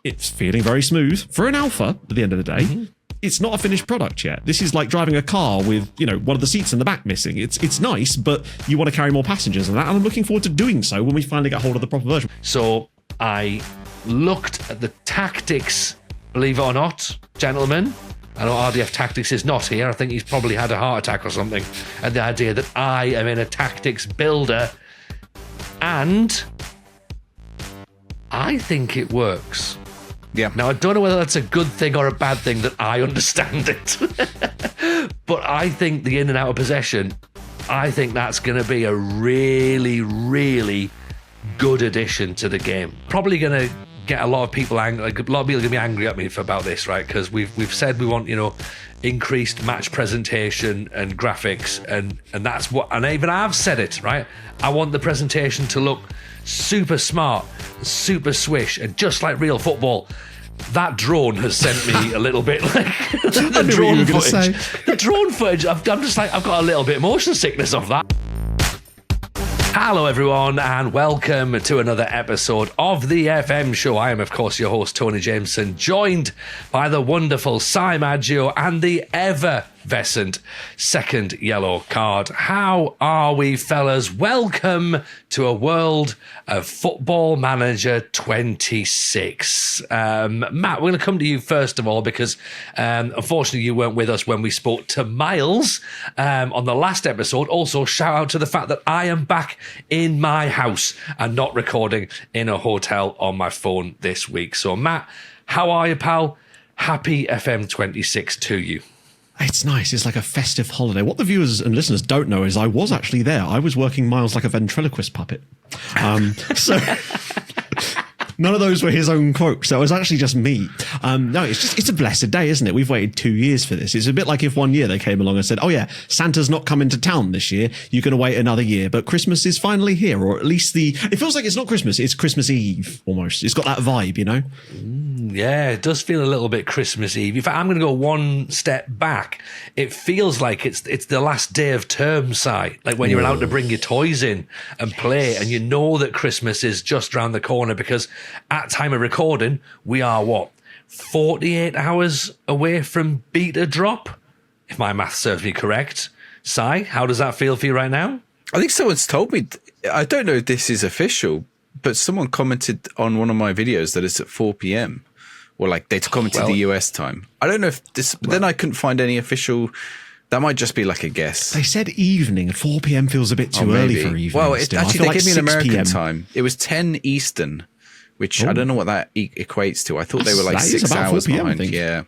It's feeling very smooth for an alpha at the end of the day. Mm-hmm. It's not a finished product yet. This is like driving a car with, one of the seats in the back missing. It's nice, but you want to carry more passengers than that, and I'm looking forward to doing so when we finally get hold of the proper version. So I looked at the Tactics, believe it or not, gentlemen. I know RDF Tactics is not here. I think he's probably had a heart attack or something. And the idea that I am in a Tactics builder, and I think it works. Yeah. Now, I don't know whether that's a good thing or a bad thing that I understand it. But I think the in and out of possession, I think that's going to be a really, really good addition to the game. Probably going to get a lot of people angry. Like, a lot of people are going to be angry at me about this, right? Because we've said we want, increased match presentation and graphics, and that's what. And even I've said it, right? I want the presentation to look super smart, super swish, and just like real football. That drone has sent me a little bit like the drone footage. The drone footage. I'm just like, I've got a little bit of motion sickness off that. Hello everyone, and welcome to another episode of the FM Show. I am, of course, your host, Tony Jameson, joined by the wonderful Maggio and the effervescent SecondYellowCard. How are we, fellas? Welcome to a world of Football Manager 26. Matt, we're going to come to you first of all because unfortunately you weren't with us when we spoke to Miles on the last episode. Also, shout out to the fact that I am back in my house and not recording in a hotel on my phone this week. So, Matt, how are you, pal? Happy FM26 to you. It's nice. It's like a festive holiday. What the viewers and listeners don't know is I was actually there. I was working Miles like a ventriloquist puppet. So none of those were his own quotes. That was actually just me. No, it's a blessed day, isn't it? We've waited 2 years for this. It's a bit like if 1 year they came along and said, oh yeah, Santa's not coming to town this year. You're going to wait another year, but Christmas is finally here. Or at least it feels like it's not Christmas. It's Christmas Eve almost. It's got that vibe, Yeah, it does feel a little bit Christmas Eve. In fact, I'm going to go one step back. It feels like it's the last day of term, Si. Like when you're allowed to bring your toys in and play, and you know that Christmas is just around the corner because at time of recording, we are, 48 hours away from beta drop? If my math serves me correct. Si, how does that feel for you right now? I think someone's told me, I don't know if this is official, but someone commented on one of my videos that it's at 4 p.m. Or like they commented the US time. I don't know if this, but then I couldn't find any official. That might just be like a guess. They said evening. 4 p.m. feels a bit too early for evening. Well, actually, they gave me an American 6 time. It was 10 Eastern, which I don't know what that equates to. I thought they were like 6 hours behind. Yeah.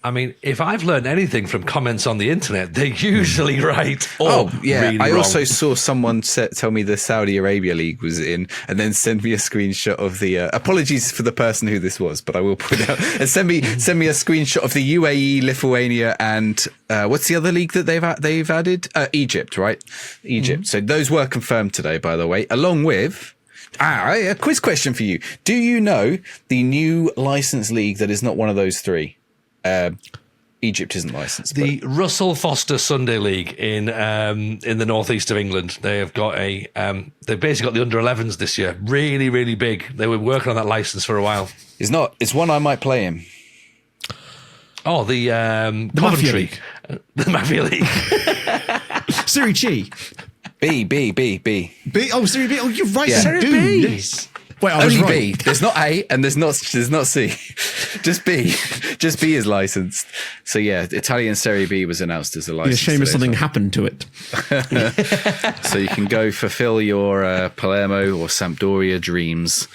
I mean, if I've learned anything from comments on the internet, they're usually right. Yeah. I wrong. also saw someone tell me the Saudi Arabia League was in and then send me a screenshot of the, apologies for the person who this was, but I will put it out, and send me a screenshot of the UAE, Lithuania, and what's the other league that they've added? Egypt, right? Egypt. Mm-hmm. So those were confirmed today, by the way, along with... a quiz question for you. Do you know the new license league that is not one of those three? Egypt isn't licensed. The Russell Foster Sunday League in the northeast of England. They have got they've basically got the under-11s this year. Really, really big. They were working on that license for a while. It's one I might play in. Oh, the Mafia League. The Mafia League. Serie G. B. Oh, Serie B. Oh, you're right. Yeah. Serie B. Yes. Wait, I was Only right. B. There's not A and there's not C. Just B. Just B is licensed. So yeah, Italian Serie B was announced as a license. It's a shame if something happened to it. So you can go fulfill your Palermo or Sampdoria dreams.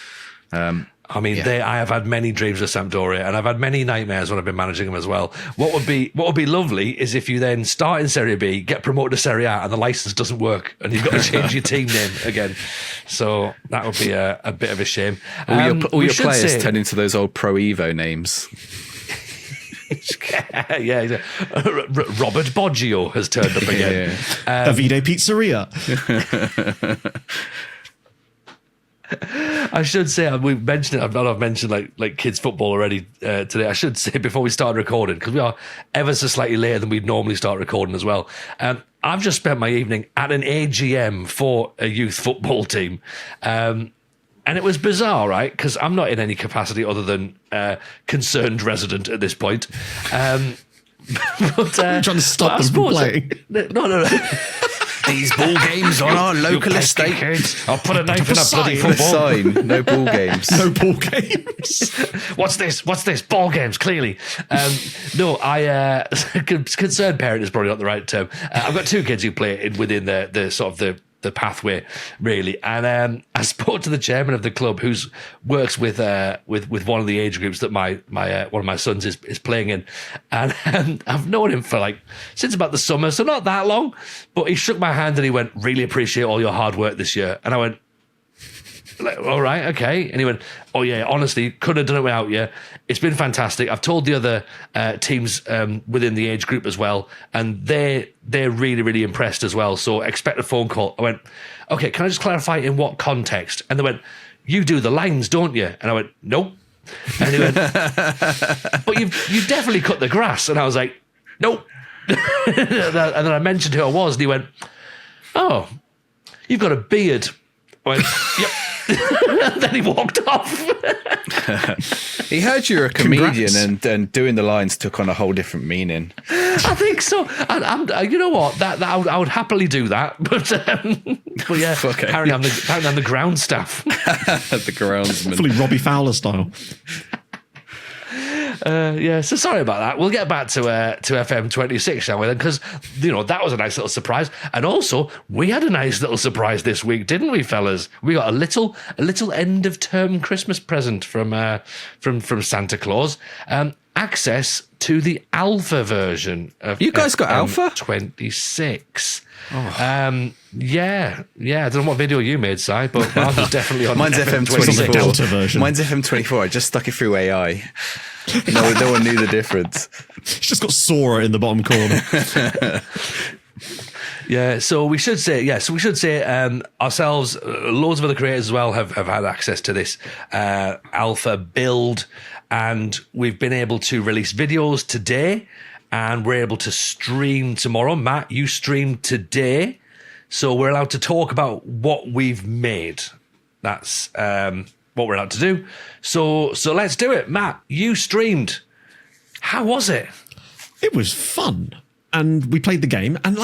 I mean, I have had many dreams of Sampdoria, and I've had many nightmares when I've been managing them as well. What would be lovely is if you then start in Serie B, get promoted to Serie A, and the license doesn't work, and you've got to change your team name again. So that would be a bit of a shame. All your players turn into those old Pro Evo names. Yeah. Robert Baggio has turned up again. Davide Pizzeria. I should say, we've mentioned it. I've mentioned like kids football already today. I should say before we start recording, because we are ever so slightly later than we'd normally start recording as well. I've just spent my evening at an AGM for a youth football team. And it was bizarre, right? Because I'm not in any capacity other than concerned resident at this point. But, I'm trying to stop them from playing. No. These ball games on our local estate. Kids. I'll put a knife in a bloody Put a football. sign, no ball games. No ball games. What's this? Ball games, clearly. No, I concerned parent is probably not the right term. I've got two kids who play within the sort of the pathway, really. And I spoke to the chairman of the club, who works with one of the age groups that my one of my sons is playing in, and I've known him for since about the summer, so not that long. But he shook my hand and he went, "Really appreciate all your hard work this year." And I went, "All right, okay." And he went, "Oh yeah, honestly, couldn't have done it without you. It's been fantastic. I've told the other teams within the age group as well, and they're really, really impressed as well. So expect a phone call." I went, "Okay, can I just clarify in what context?" And they went, "You do the lines, don't you?" And I went, "Nope." And he went, "But you definitely cut the grass." And I was like, "Nope." And then I mentioned who I was, and he went, "Oh, you've got a beard." I went, "Yep." And then he walked off. He heard you were a comedian, and doing the lines took on a whole different meaning. I think so. And you know what? That I would happily do that. But yeah, Okay. apparently I'm the ground staff. The groundsman. Fully Robbie Fowler style. Yeah, so sorry about that. We'll get back to FM26, shall we then? Because, that was a nice little surprise. And also, we had a nice little surprise this week, didn't we, fellas? We got a little end-of-term Christmas present from Santa Claus. Access to the alpha version of You guys got alpha? 26. Oh. Yeah. I don't know what video you made, Si, but ours was definitely on. Mine's FM24. Delta version. Mine's FM24. I just stuck it through AI. No one knew the difference. It's just got Sora in the bottom corner. Yeah, so we should say, ourselves, loads of other creators as well have had access to this alpha build, and we've been able to release videos today, and we're able to stream tomorrow. Matt, you streamed today, so we're allowed to talk about what we've made. That's what we're allowed to do. So let's do it. Matt, you streamed. How was it? It was fun. And we played the game, and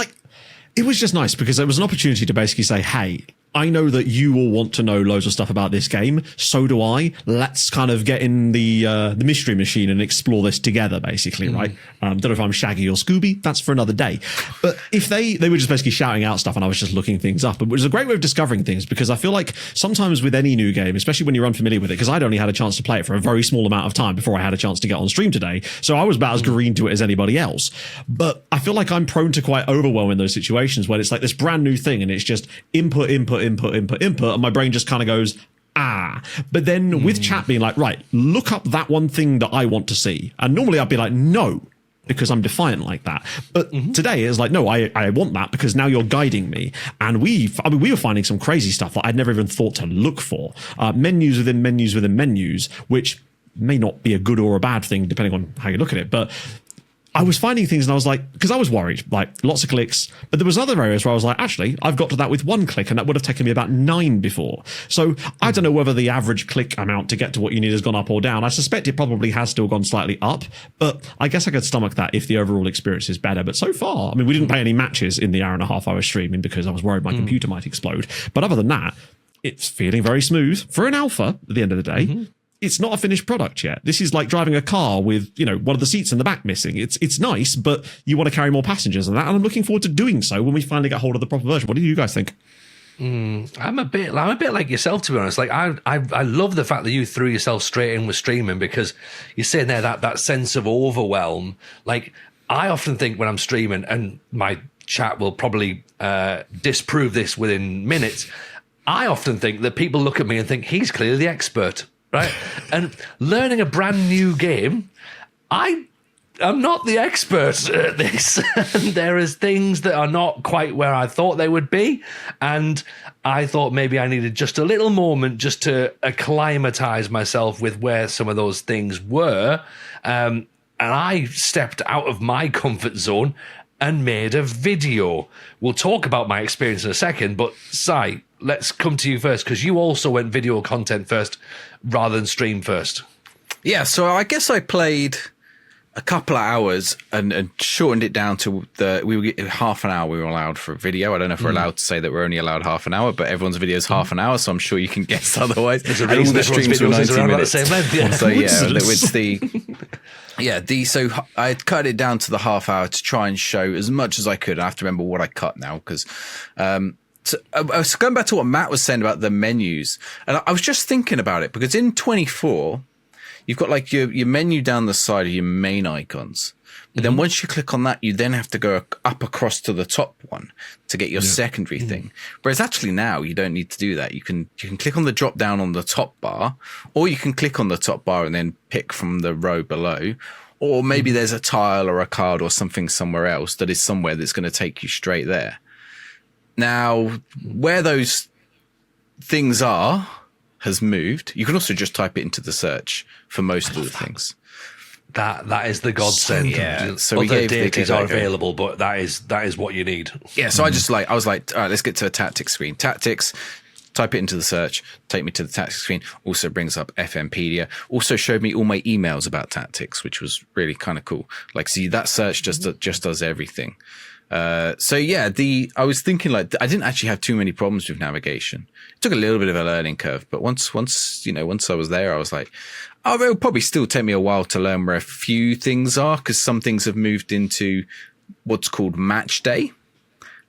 it was just nice because there was an opportunity to basically say, hey, I know that you all want to know loads of stuff about this game. So do I. Let's kind of get in the mystery machine and explore this together, basically, right? Don't know if I'm Shaggy or Scooby. That's for another day. But if they were just basically shouting out stuff and I was just looking things up, it was a great way of discovering things, because I feel like sometimes with any new game, especially when you're unfamiliar with it, because I'd only had a chance to play it for a very small amount of time before I had a chance to get on stream today. So I was about as green to it as anybody else. But I feel like I'm prone to quite overwhelm in those situations when it's like this brand new thing and it's just input, and my brain just kind of goes, But then with chat being like, right, look up that one thing that I want to see. And normally I'd be like, no, because I'm defiant like that. But today it's like, no, I want that because now you're guiding me. And we were finding some crazy stuff that I'd never even thought to look for. Menus within menus within menus, which may not be a good or a bad thing depending on how you look at it. But I was finding things and I was like, because I was worried, lots of clicks, but there was other areas where I was like, actually, I've got to that with one click and that would have taken me about 9 before. So I don't know whether the average click amount to get to what you need has gone up or down. I suspect it probably has still gone slightly up, but I guess I could stomach that if the overall experience is better. But so far, I mean, we didn't play any matches in the hour and a half I was streaming because I was worried my computer might explode. But other than that, it's feeling very smooth for an alpha at the end of the day. It's not a finished product yet. This is like driving a car with, one of the seats in the back missing. It's nice, but you want to carry more passengers than that. And I'm looking forward to doing so when we finally get hold of the proper version. What do you guys think? I'm a bit like yourself, to be honest. Like I love the fact that you threw yourself straight in with streaming, because you're saying there that sense of overwhelm. Like I often think when I'm streaming, and my chat will probably disprove this within minutes, I often think that people look at me and think he's clearly the expert. Right, and learning a brand new game, I'm not the expert at this. There is things that are not quite where I thought they would be, and I thought maybe I needed just a little moment just to acclimatize myself with where some of those things were, and I stepped out of my comfort zone and made a video. We'll talk about my experience in a second, but Si, let's come to you first, because you also went video content first rather than stream first. Yeah, so I guess I played a couple of hours and shortened it down to half an hour we were allowed for a video. I don't know if we're allowed to say that we're only allowed half an hour, but everyone's video is half an hour, so I'm sure you can guess otherwise. There's a reason all the streams were 90 minutes. The same length, yeah. So it's so I cut it down to the half hour to try and show as much as I could. I have to remember what I cut now, because so I was going back to what Matt was saying about the menus, and I was just thinking about it, because in 24 you've got like your menu down the side of your main icons. But then once you click on that, you then have to go up across to the top one to get your secondary thing. Whereas actually now you don't need to do that. You can click on the drop down on the top bar, or you can click on the top bar and then pick from the row below. Or maybe there's a tile or a card or something somewhere else that is somewhere that's going to take you straight there. Now, where those things are has moved. You can also just type it into the search for most of the things. That is the godsend. Yeah. So other deities are available, but that is what you need. Yeah. So I was like, all right, let's get to a tactics screen. Tactics. Type it into the search. Take me to the tactics screen. Also brings up FMpedia. Also showed me all my emails about tactics, which was really kind of cool. Like, see, that search just does everything. So yeah, I was thinking like I didn't actually have too many problems with navigation. It took a little bit of a learning curve, but once I was there, I was like, oh, it'll probably still take me a while to learn where a few things are, because some things have moved into what's called match day,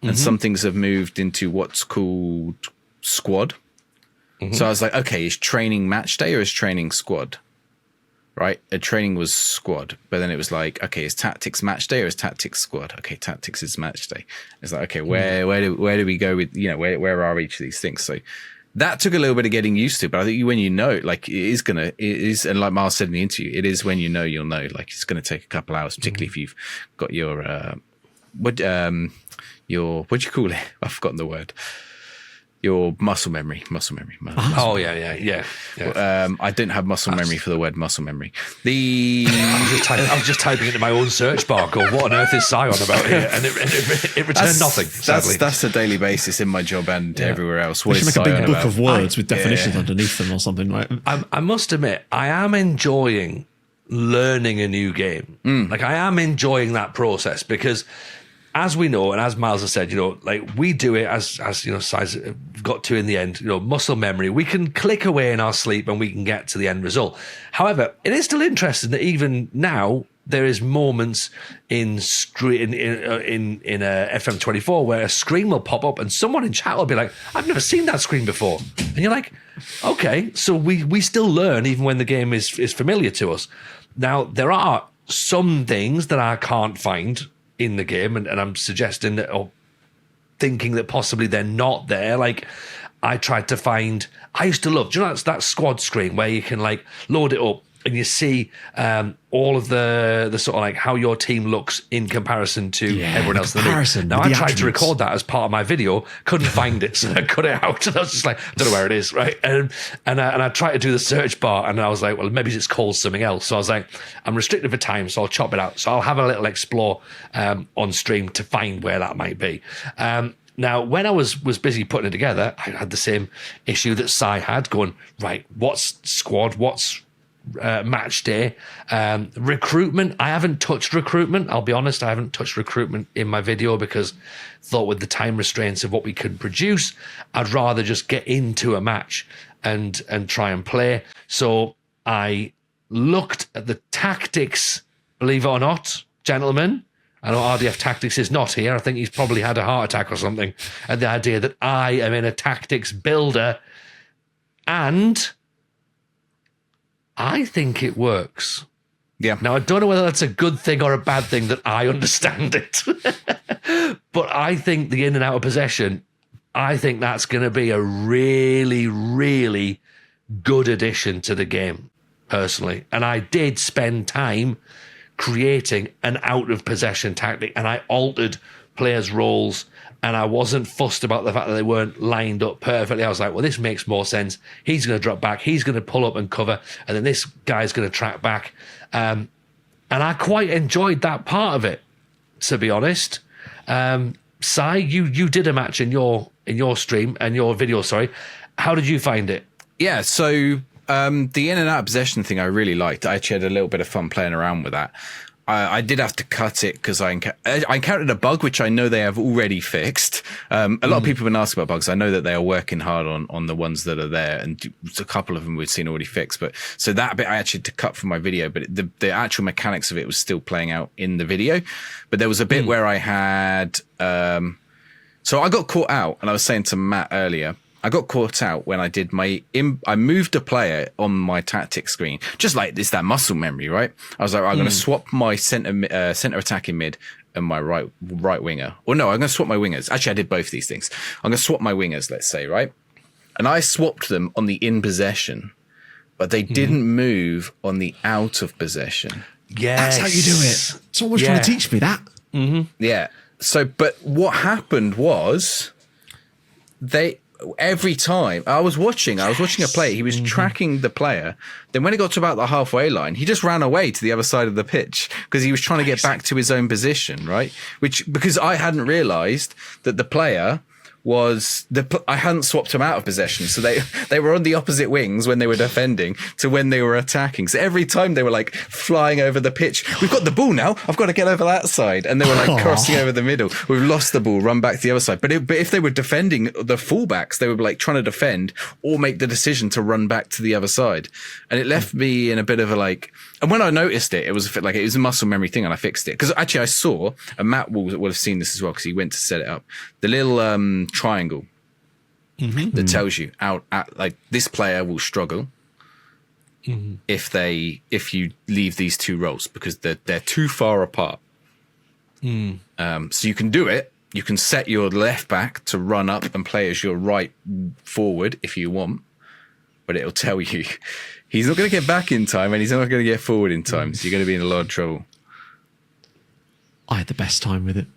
and some things have moved into what's called squad. So I was like, okay, is training match day or is training squad? Right? A training was squad, but then it was like, okay, is tactics match day or is tactics squad? Okay, tactics is match day. It's like, okay, where do we go with, where are each of these things? So that took a little bit of getting used to, but I think when you know, like it is, and like Miles said in the interview, it is when you know, you'll know. Like it's going to take a couple hours, particularly if you've got your what do you call it? I've forgotten the word. Your muscle memory. Oh yeah. I don't have muscle memory for the word muscle memory. I was just typing into my own search bar. Going, what on earth is Sion about here? And it returned nothing. Sadly, that's a daily basis in my job and everywhere else. What should is make a big Sion book about? of words with definitions underneath them or something, right? I must admit, I am enjoying learning a new game. Like I am enjoying that process, because as we know, and as Miles has said, like we do it as Size got to in the end, muscle memory. We can click away in our sleep and we can get to the end result. However, it is still interesting that even now there is moments in FM24 where a screen will pop up and someone in chat will be like, I've never seen that screen before. And you're like, okay, so we still learn even when the game is familiar to us. Now, there are some things that I can't find in the game, and I'm suggesting that, or thinking that possibly they're not there. Like I tried to find, I used to love, do you know that squad screen where you can like load it up and you see all of the sort of like how your team looks in comparison to everyone else in the league. Now I tried to record that as part of my video, couldn't find it, so I cut it out. And I was just like, I don't know where it is, right? And I tried to do the search bar, and I was like, well, maybe it's called something else. So I was like, I'm restricted for time, so I'll chop it out. So I'll have a little explore on stream to find where that might be. Now, when I was busy putting it together, I had the same issue that Sai had, going, right, what's squad, what's match day, recruitment. I haven't touched recruitment. I'll be honest, I haven't touched recruitment in my video because I thought with the time restraints of what we could produce, I'd rather just get into a match and try and play. So I looked at the tactics, believe it or not, gentlemen. I know RDF Tactics is not here. I think he's probably had a heart attack or something. And the idea that I am in a tactics builder, and I think it works. Yeah. Now, I don't know whether that's a good thing or a bad thing that I understand it. But I think the in and out of possession, I think that's going to be a really, really good addition to the game, personally. And I did spend time creating an out of possession tactic, and I altered players' roles, and I wasn't fussed about the fact that they weren't lined up perfectly. I was like, well, this makes more sense. He's going to drop back. He's going to pull up and cover. And then this guy's going to track back. And I quite enjoyed that part of it, to be honest. Si, you did a match in your stream and your video. Sorry, how did you find it? Yeah, so the in and out possession thing I really liked. I actually had a little bit of fun playing around with that. I did have to cut it because I encountered a bug, which I know they have already fixed. A lot of people have been asking about bugs. I know that they are working hard on the ones that are there, and a couple of them we've seen already fixed. But so that bit I actually had to cut from my video, but the actual mechanics of it was still playing out in the video. But there was a bit where I had, so I got caught out, and I was saying to Matt earlier, I got caught out when I did I moved a player on my tactics screen, just like it's that muscle memory, right? I was like, I'm going to swap my center attacking mid and my right winger. Or no, I'm going to swap my wingers. Actually, I did both these things. I'm going to swap my wingers, let's say, right? And I swapped them on the in possession, but they didn't move on the out of possession. Yes. That's how you do it. Someone was trying to teach me that. Yeah. So, but what happened was every time I was watching a player, he was tracking the player. Then when it got to about the halfway line, he just ran away to the other side of the pitch because he was trying to get back to his own position, right? Because I hadn't realized that the player I hadn't swapped him out of possession. So they were on the opposite wings when they were defending to when they were attacking. So every time they were like flying over the pitch, we've got the ball now, I've got to get over that side. And they were like crossing over the middle. We've lost the ball, run back to the other side. But if they were defending the fullbacks, they were like trying to defend or make the decision to run back to the other side. And it left me in a bit of a like, and when I noticed it, it was a muscle memory thing, and I fixed it. Because actually I saw, and Matt will have seen this as well because he went to set it up, the little triangle that tells you like this player will struggle if you leave these two roles because they're too far apart. So you can do it. You can set your left back to run up and play as your right forward if you want, but it'll tell you he's not going to get back in time and he's not going to get forward in time. So you're going to be in a lot of trouble. I had the best time with it.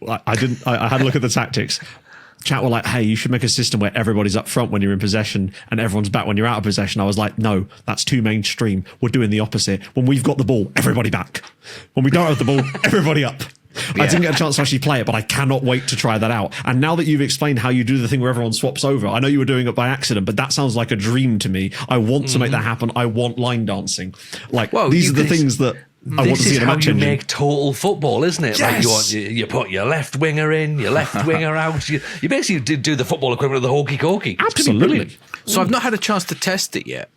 I had a look at the tactics. Chat were like, hey, you should make a system where everybody's up front when you're in possession and everyone's back when you're out of possession. I was like, no, that's too mainstream. We're doing the opposite. When we've got the ball, everybody back. When we don't have the ball, everybody up. Yeah. I didn't get a chance to actually play it, but I cannot wait to try that out. And now that you've explained how you do the thing where everyone swaps over, I know you were doing it by accident, but that sounds like a dream to me. I want to make that happen. I want line dancing. Like, these are the things that I want to see in a match engine. This is how you make total football, isn't it? Yes. Like you put your left winger in, your left winger out. You basically do the football equivalent of the hokey-cokey. Absolutely. So I've not had a chance to test it yet.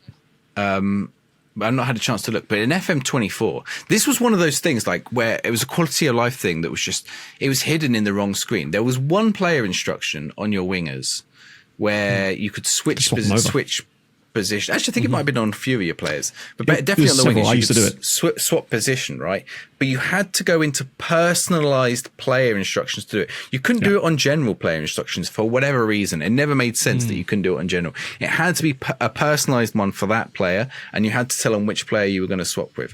I've not had a chance to look, but in FM24, this was one of those things like where it was a quality of life thing that was just, it was hidden in the wrong screen. There was one player instruction on your wingers where you could switch position. Actually, I think it might have been on a few of your players, but definitely on the wingers. I used to do it. Swap position, right? But you had to go into personalized player instructions to do it. You couldn't do it on general player instructions for whatever reason. It never made sense that you couldn't do it on general. It had to be a personalized one for that player, and you had to tell them which player you were going to swap with.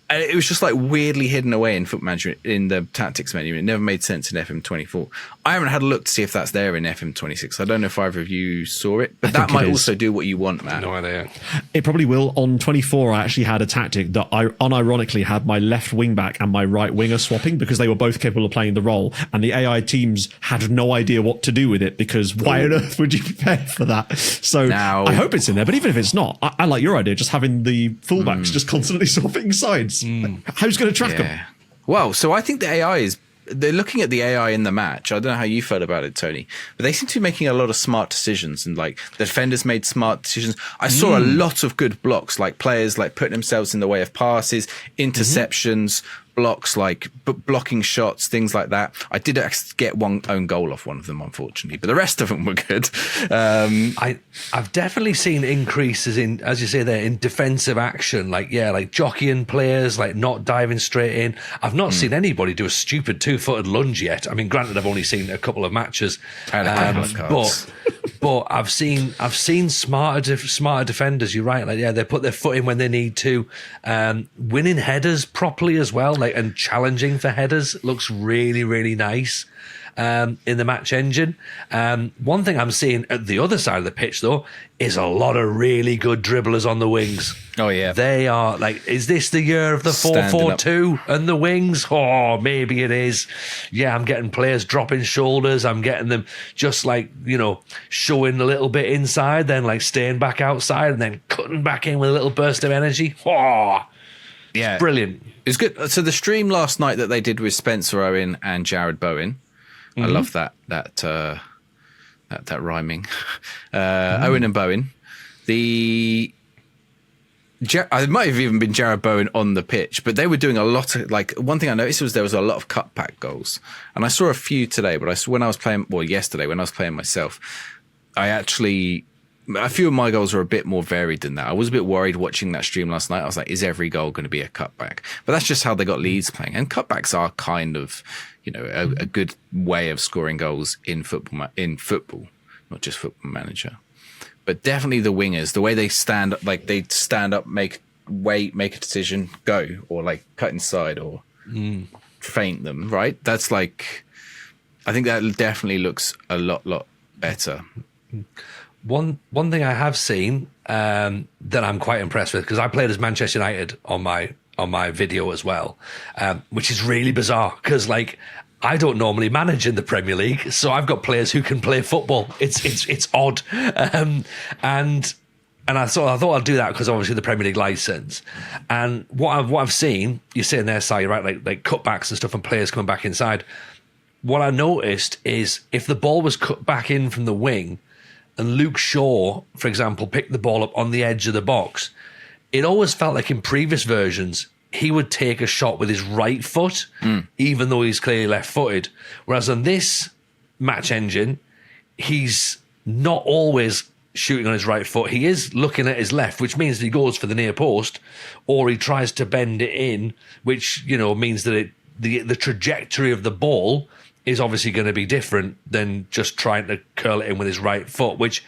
And it was just like weirdly hidden away in Foot Manager in the tactics menu. It never made sense in FM24. I haven't had a look to see if that's there in FM26. I don't know if either of you saw it, but that might also do what you want, Matt. No idea. It probably will. On 24, I actually had a tactic that I unironically had my left wing back and my right winger swapping because they were both capable of playing the role, and the AI teams had no idea what to do with it because why on earth would you prepare for that? So now, I hope it's in there, but even if it's not, I like your idea, just having the fullbacks just constantly swapping sides. Who's going to track them? Well, so I think the AI they're looking at the AI in the match. I don't know how you felt about it, Tony, but they seem to be making a lot of smart decisions, and like the defenders made smart decisions. I saw a lot of good blocks, like players like putting themselves in the way of passes, interceptions, blocks, like blocking shots, things like that. I did get one own goal off one of them, unfortunately, but the rest of them were good. I've definitely seen increases in, as you say there, in defensive action, like jockeying players, like not diving straight in. I've not seen anybody do a stupid 2-footed lunge yet. I mean, granted, I've only seen a couple of matches, but I've seen smarter defenders. You're right, they put their foot in when they need to, winning headers properly as well. And challenging for headers looks really, really nice. in the match engine. One thing I'm seeing at the other side of the pitch, though, is a lot of really good dribblers on the wings. Oh, yeah. They are like, is this the year of the 4-4-2 and the wings? Oh, maybe it is. Yeah, I'm getting players dropping shoulders. I'm getting them just like, showing a little bit inside, then like staying back outside and then cutting back in with a little burst of energy. Oh, yeah. Brilliant. It's good. So the stream last night that they did with Spencer Owen and Jared Bowen, I love that rhyming. Owen and Bowen. It might have even been Jared Bowen on the pitch, but they were doing a lot of, like, one thing I noticed was there was a lot of cutback goals. And I saw a few today, but yesterday when I was playing myself, a few of my goals were a bit more varied than that. I was a bit worried watching that stream last night. I was like, is every goal going to be a cutback? But that's just how they got Leeds playing. And cutbacks are kind of, a good way of scoring goals in football, not just Football Manager. But definitely the wingers, the way they stand up, make a decision, go, or like cut inside or feint them, right? That's like, I think that definitely looks a lot better. One thing I have seen that I'm quite impressed with, because I played as Manchester United on my video as well, which is really bizarre because like I don't normally manage in the Premier League, so I've got players who can play football. It's odd, and I thought I'd do that because obviously the Premier League license. And what I've seen, you're sitting there, Si, right, like cutbacks and stuff, and players coming back inside. What I noticed is if the ball was cut back in from the wing, and Luke Shaw, for example, picked the ball up on the edge of the box, it always felt like in previous versions, he would take a shot with his right foot, even though he's clearly left-footed. Whereas on this match engine, he's not always shooting on his right foot. He is looking at his left, which means that he goes for the near post, or he tries to bend it in, which, means that the trajectory of the ball is obviously going to be different than just trying to curl it in with his right foot, which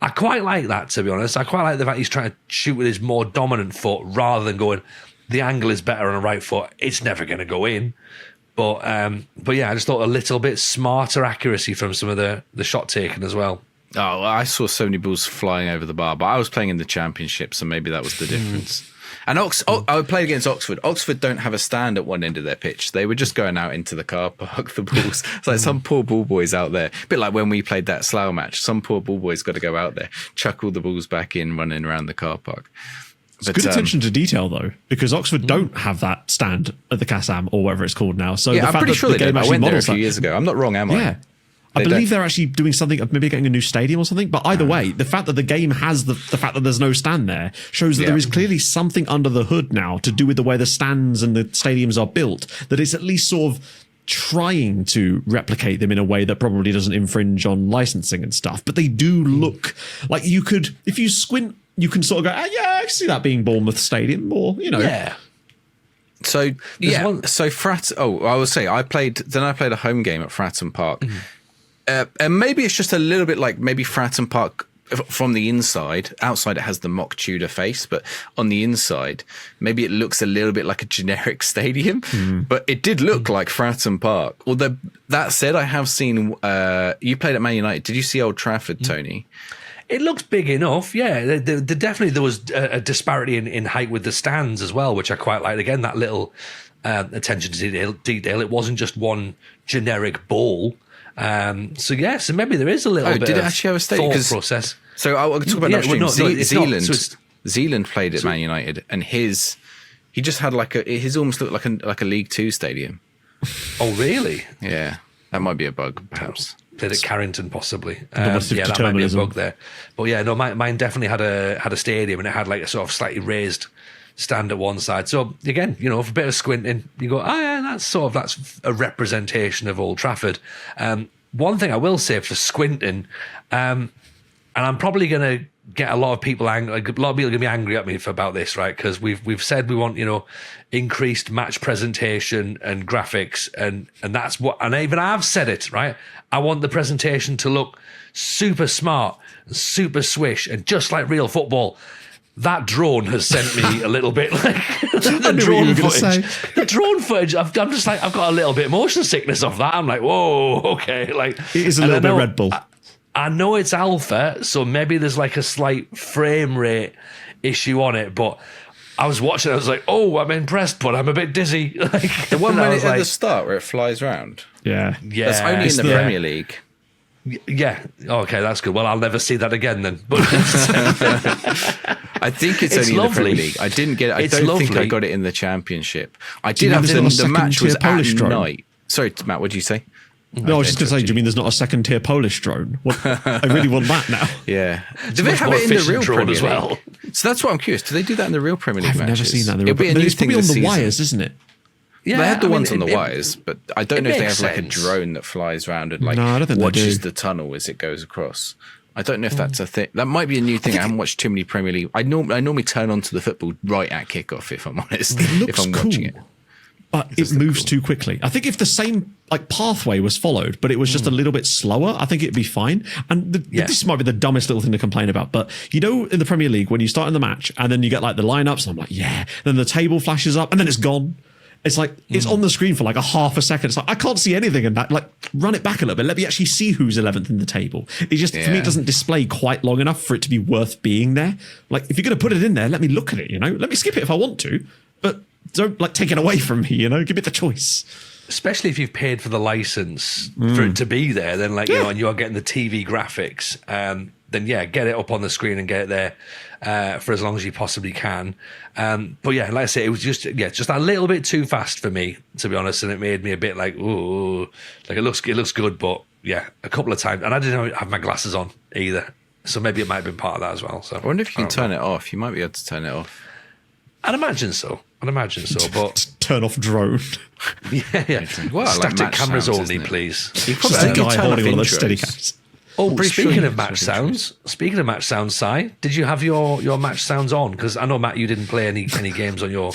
I quite like that, to be honest. I quite like the fact he's trying to shoot with his more dominant foot rather than going, the angle is better on a right foot. It's never going to go in. But yeah, I just thought a little bit smarter accuracy from some of the shot taking as well. Oh, I saw so many balls flying over the bar, but I was playing in the Championship, so maybe that was the difference. And I played against Oxford. Oxford don't have a stand at one end of their pitch. They were just going out into the car park, the balls. It's like some poor ball boys out there. A bit like when we played that Slough match. Some poor ball boys got to go out there, chuck all the balls back in, running around the car park. It's good attention to detail, though, because Oxford don't have that stand at the Kassam or whatever it's called now. So yeah, the I'm fact pretty that sure the they game did. I actually went there a models few that- years ago. I'm not wrong, am I? Yeah. I believe they're actually doing something, maybe getting a new stadium or something. But either way, the fact that the game has the fact that there's no stand there shows that there is clearly something under the hood now to do with the way the stands and the stadiums are built, that it's at least sort of trying to replicate them in a way that probably doesn't infringe on licensing and stuff. But they do look like you could, if you squint, you can sort of go, yeah, I can see that being Bournemouth Stadium, or, Yeah. So, so I will say, I played a home game at Fratton Park. And maybe it's just a little bit like maybe Fratton Park from the inside. Outside it has the mock Tudor face, but on the inside, maybe it looks a little bit like a generic stadium. But it did look like Fratton Park. Although, that said, I have seen, you played at Man United. Did you see Old Trafford, Tony? It looks big enough, yeah. There was a disparity in height with the stands as well, which I quite liked. Again, that little attention to detail. It wasn't just one generic ball. So maybe there is a little bit did it of actually have a stadium? thought process. So I'll talk about that stream. Zealand. Zealand played at Man United, and he just had his almost looked like a League Two stadium. Oh, really? Yeah, that might be a bug, perhaps. Played at Carrington, possibly. Yeah, that might be a bug there. But yeah, no, mine definitely had a stadium, and it had like a sort of slightly raised stand at one side. So again, for a bit of squinting, you go, oh yeah, that's a representation of Old Trafford. One thing I will say for squinting, and I'm probably going to get a lot of people angry. Like, a lot of people are going to be angry at me about this, right? Because we've said we want increased match presentation and graphics, and that's what. And even I've said it, right? I want the presentation to look super smart, super swish, and just like real football. that drone has sent me a little bit like I knew what you were gonna say. The drone footage, I'm just like, I've got a little bit of motion sickness off that. I'm like, whoa, okay. Like, it is a little bit Red Bull. I know it's alpha, so maybe there's like a slight frame rate issue on it, but I was watching it, I was like, oh, I'm impressed, but I'm a bit dizzy. Like, The one at the start where it flies round. Yeah. That's only in the Premier League. Yeah. Okay, that's good. Well, I'll never see that again then. But I think it's only in the Premier League. I didn't get it. I don't think I got it in the Championship. I did have the match was at night. Sorry, Matt, what did you say? No, I was just going to say, do you mean there's not a second tier Polish drone? I really want that now. Yeah. Do they have it in the real Premier League as well? So that's what I'm curious. Do they do that in the real Premier League I've matches? never seen that in the real Premier League. It's probably on the wires, isn't it? Yeah, they had the ones on the wires, but I don't know if they have like a drone that flies around and like watches the tunnel as it goes across. I don't know if that's a thing. That might be a new thing. I haven't watched too many Premier League. I normally turn on to the football right at kickoff, if I'm honest. If I'm watching it. But it moves too quickly. I think if the same like pathway was followed, but it was just a little bit slower, I think it'd be fine. And this might be the dumbest little thing to complain about, but you know, in the Premier League, when you start in the match and then you get like the lineups, and I'm like, yeah, then the table flashes up and then it's gone. It's like, it's on the screen for like a half a second. It's like, I can't see anything in that. Like, run it back a little bit. Let me actually see who's 11th in the table. It just, for me, it doesn't display quite long enough for it to be worth being there. Like, if you're going to put it in there, let me look at it, you know? Let me skip it if I want to, but don't, like, take it away from me, you know? Give me the choice. Especially if you've paid for the license for it to be there, then, like, you know, and you are getting the TV graphics, then, get it up on the screen and get it there for as long as you possibly can. But yeah, like I say, it was just a little bit too fast for me, to be honest, and it made me a bit like, ooh, like it looks good, but yeah, a couple of times, and I didn't have my glasses on either, so maybe it might have been part of that as well. So I wonder if you can turn it off. You might be able to turn it off. I'd imagine so, but turn off drone. yeah. Well, static like cameras sounds, only, please. You probably guy holding one of those steady cams. Oh, speaking of match sounds, Si, did you have your match sounds on? Because I know, Matt, you didn't play any games on your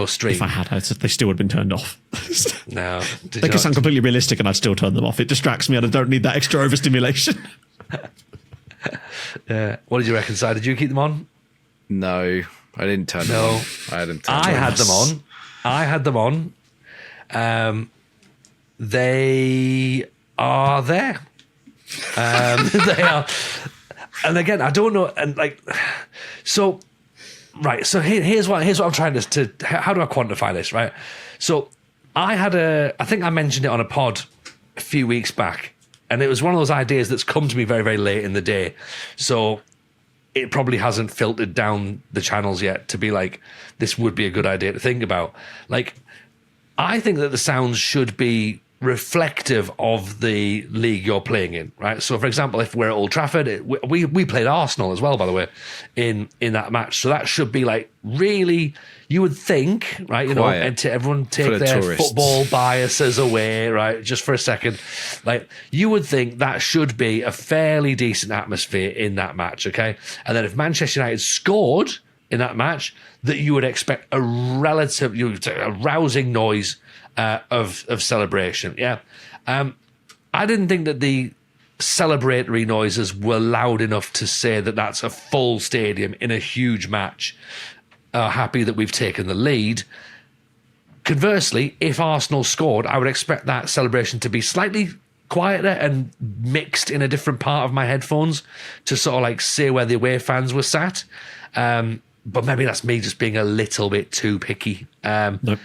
stream. If I had, they still would have been turned off. No. They can sound completely realistic and I'd still turn them off. It distracts me and I don't need that extra overstimulation. What did you reckon, Si? Did you keep them on? No, I didn't turn them on. I had them on. They are there. They are, and again, I don't know, and like, so, right. So here's what I'm trying to. How do I quantify this? Right. So I think I mentioned it on a pod a few weeks back, and it was one of those ideas that's come to me very, very late in the day. So it probably hasn't filtered down the channels yet to be like, this would be a good idea to think about. Like, I think that the sounds should be reflective of the league you're playing in, right? So, for example, if we're at Old Trafford, we played Arsenal as well, by the way, in that match. So that should be like really, you would think, right? You quiet. Know, and to everyone take their tourists. Football biases away, right? Just for a second, like you would think that should be a fairly decent atmosphere in that match, okay? And then if Manchester United scored in that match, that you would expect a rousing noise of celebration. Yeah. I didn't think that the celebratory noises were loud enough to say that that's a full stadium in a huge match, happy that we've taken the lead. Conversely, if Arsenal scored, I would expect that celebration to be slightly quieter and mixed in a different part of my headphones to sort of like say where the away fans were sat. But maybe that's me just being a little bit too picky. Nope.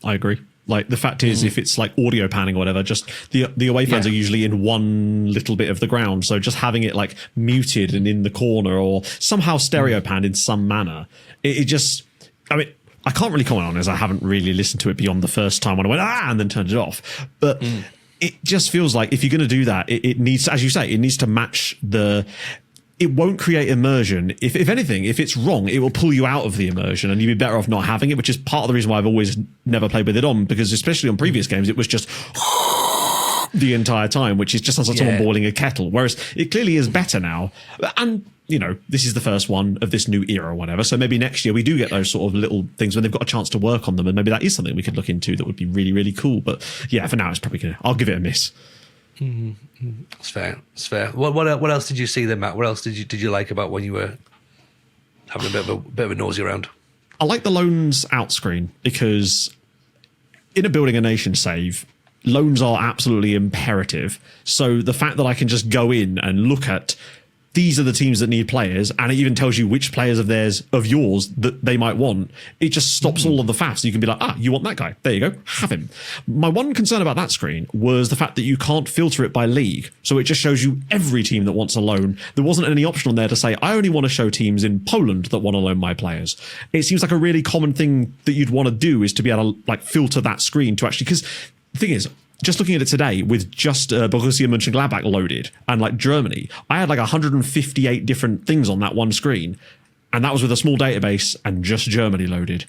I agree. Like the fact is, if it's like audio panning or whatever, just the away fans are usually in one little bit of the ground. So just having it like muted and in the corner or somehow stereo panned in some manner, it just, I mean, I can't really comment on it as I haven't really listened to it beyond the first time when I went, and then turned it off. But it just feels like if you're going to do that, it needs, as you say, it needs to match it won't create immersion. If anything, if it's wrong, it will pull you out of the immersion and you'd be better off not having it, which is part of the reason why I've always never played with it on, because especially on previous games, it was just the entire time, which is just sounds like someone boiling a kettle. Whereas it clearly is better now. And, you know, this is the first one of this new era or whatever. So maybe next year we do get those sort of little things when they've got a chance to work on them. And maybe that is something we could look into that would be really, really cool. But yeah, for now, it's probably I'll give it a miss. It's fair. It's fair. What else did you see then, Matt? What else did you like about when you were having a bit of a nosy around. I like the loans out screen because in a building a nation save, loans are absolutely imperative. So the fact that I can just go in and look at these are the teams that need players, and it even tells you which players of yours that they might want. It just stops all of the faffs. You can be like, you want that guy? There you go, have him. My one concern about that screen was the fact that you can't filter it by league. So it just shows you every team that wants a loan. There wasn't any option on there to say, I only want to show teams in Poland that want to loan my players. It seems like a really common thing that you'd want to do is to be able to like filter that screen to actually, because the thing is, just looking at it today with just Borussia Mönchengladbach loaded and like Germany, I had like 158 different things on that one screen. And that was with a small database and just Germany loaded.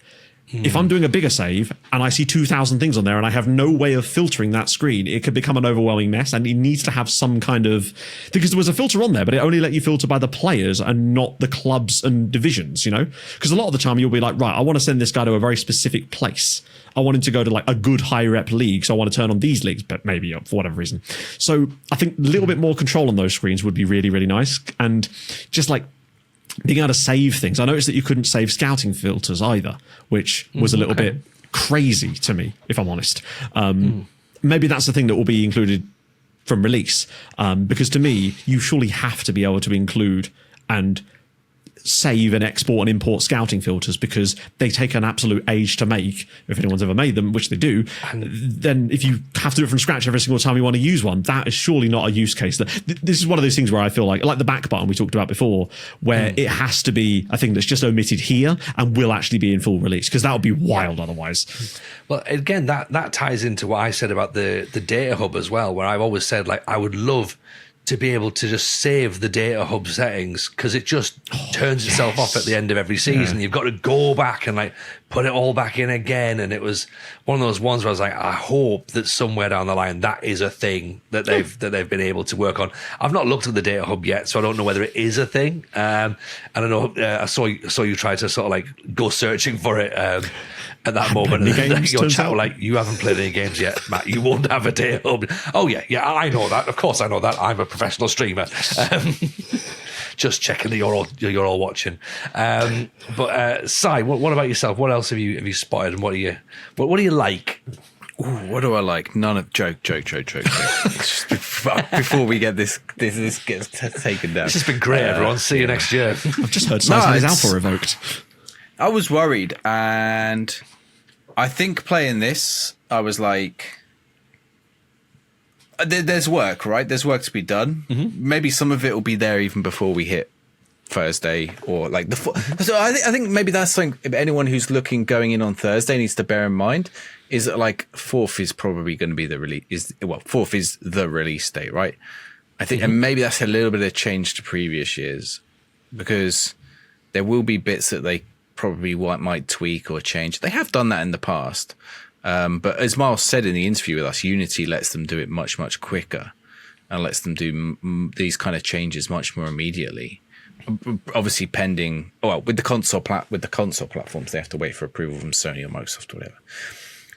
If I'm doing a bigger save and I see 2,000 things on there and I have no way of filtering that screen, it could become an overwhelming mess, and it needs to have some kind of, because there was a filter on there, but it only let you filter by the players and not the clubs and divisions, you know? Because a lot of the time you'll be like, right, I want to send this guy to a very specific place. I want him to go to like a good high rep league, so I want to turn on these leagues, but maybe for whatever reason. So I think a little bit more control on those screens would be really, really nice. And just like being able to save things. I noticed that you couldn't save scouting filters either, which was a little bit crazy to me, if I'm honest. Maybe that's the thing that will be included from release, because to me, you surely have to be able to include and save and export and import scouting filters, because they take an absolute age to make, if anyone's ever made them, which they do. And then if you have to do it from scratch every single time you want to use one, that is surely not a use case. This is one of those things where I feel like the back button we talked about before, where it has to be a thing that's just omitted here and will actually be in full release, because that would be wild otherwise. Well, again, that ties into what I said about the data hub as well, where I've always said, like, I would love to be able to just save the data hub settings, because it just turns itself off at the end of every season. You've got to go back and like put it all back in again. And it was one of those ones where I was like, I hope that somewhere down the line that is a thing that they've been able to work on. I've not looked at the data hub yet, so I don't know whether it is a thing. I don't know. I saw you try to sort of like go searching for it at that moment. And then your chat were like, you haven't played any games yet, Matt. You won't have a data hub. Oh yeah, I know that. Of course I know that. I'm a professional streamer. Just checking that you're all watching. But Si, what about yourself? What else have you spotted, and what do you like? Ooh, what do I like? None of joke. Before we get this gets taken down. This has been great, everyone. See you next year. I've just heard Si's alpha revoked. I was worried, and I think playing this, I was like, there's work, right? There's work to be done. Maybe some of it will be there even before we hit Thursday, or like so I think maybe that's something anyone who's going in on Thursday needs to bear in mind, is that like 4th is probably going to be the release. 4th is the release date, right? I think, and maybe that's a little bit of change to previous years, because there will be bits that they probably might tweak or change. They have done that in the past. But as Miles said in the interview with us, Unity lets them do it much, much quicker, and lets them do these kind of changes much more immediately. Obviously, pending, with the console platforms, they have to wait for approval from Sony or Microsoft or whatever.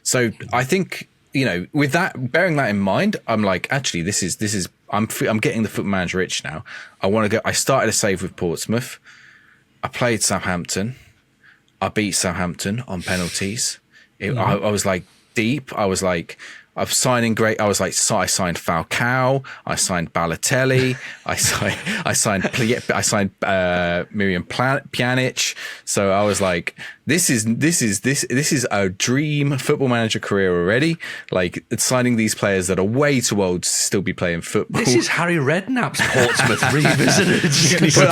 So I think, with that, bearing that in mind, I'm like, actually, this is I'm getting the Football Manager itch now. I want to go. I started a save with Portsmouth. I played Southampton. I beat Southampton on penalties. I was like deep. I was like, I'm signing great. I was like, so I signed Falcao. I signed Balotelli. I signed Miriam Pjanic. So I was like, this is a dream Football Manager career already. Like, signing these players that are way too old to still be playing football. This is Harry Redknapp's Portsmouth revisited. But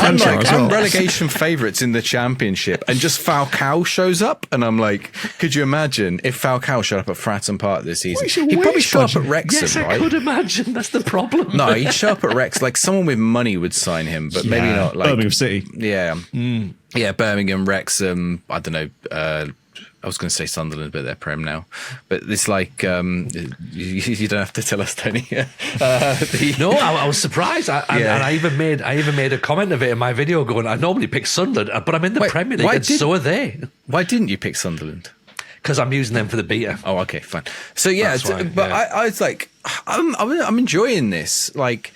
I'm relegation favourites in the Championship, and just Falcao shows up, and I'm like, could you imagine if Falcao showed up at Fratton Park this season? He'd probably show up at Wrexham, yes, right? I could imagine. That's the problem. No, he'd show up at Rex. Like, someone with money would sign him, but maybe not. Like Birmingham City. Yeah. Yeah, Birmingham, Wrexham. I don't know. I was going to say Sunderland, but they're Prem now. But it's like, you don't have to tell us, Tony. No, I was surprised. And I even made a comment of it in my video going, I normally pick Sunderland, but I'm in the Premier League, and so are they. Why didn't you pick Sunderland? Because I'm using them for the beta. Oh, okay, fine. So yeah, I was like, I'm enjoying this. Like,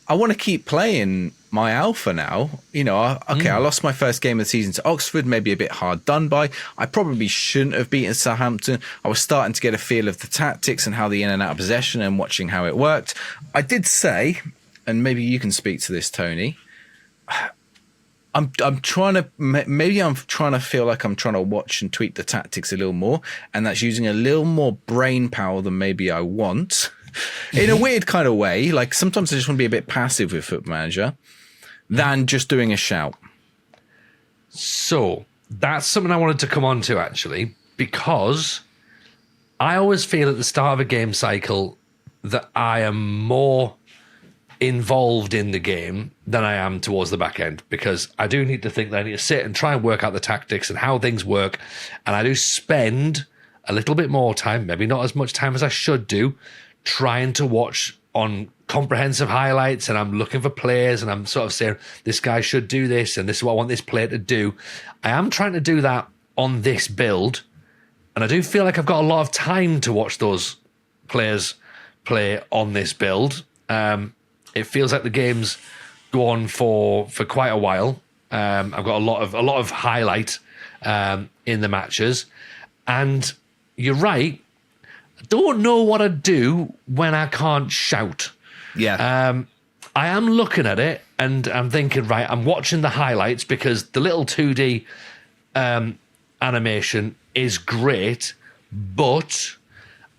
I want to keep playing my alpha now. I lost my first game of the season to Oxford, maybe a bit hard done by. I probably shouldn't have beaten Southampton. I was starting to get a feel of the tactics and how the in and out of possession and watching how it worked. I did say, and maybe you can speak to this, Tony, I'm trying to feel like I'm trying to watch and tweak the tactics a little more, and that's using a little more brain power than maybe I want. In a weird kind of way, like sometimes I just want to be a bit passive with Football Manager than just doing a shout. So that's something I wanted to come on to, actually, because I always feel at the start of a game cycle that I am more involved in the game than I am towards the back end, because I do need to think that I need to sit and try and work out the tactics and how things work. And I do spend a little bit more time, maybe not as much time as I should do, trying to watch on comprehensive highlights, and I'm looking for players, and I'm sort of saying, this guy should do this, and this is what I want this player to do. I am trying to do that on this build, and I do feel like I've got a lot of time to watch those players play on this build. It feels like the games go on for quite a while. I've got a lot of highlight in the matches, and you're right. I don't know what I do when I can't shout. Yeah. I am looking at it and I'm thinking, right, I'm watching the highlights because the little 2D animation is great, but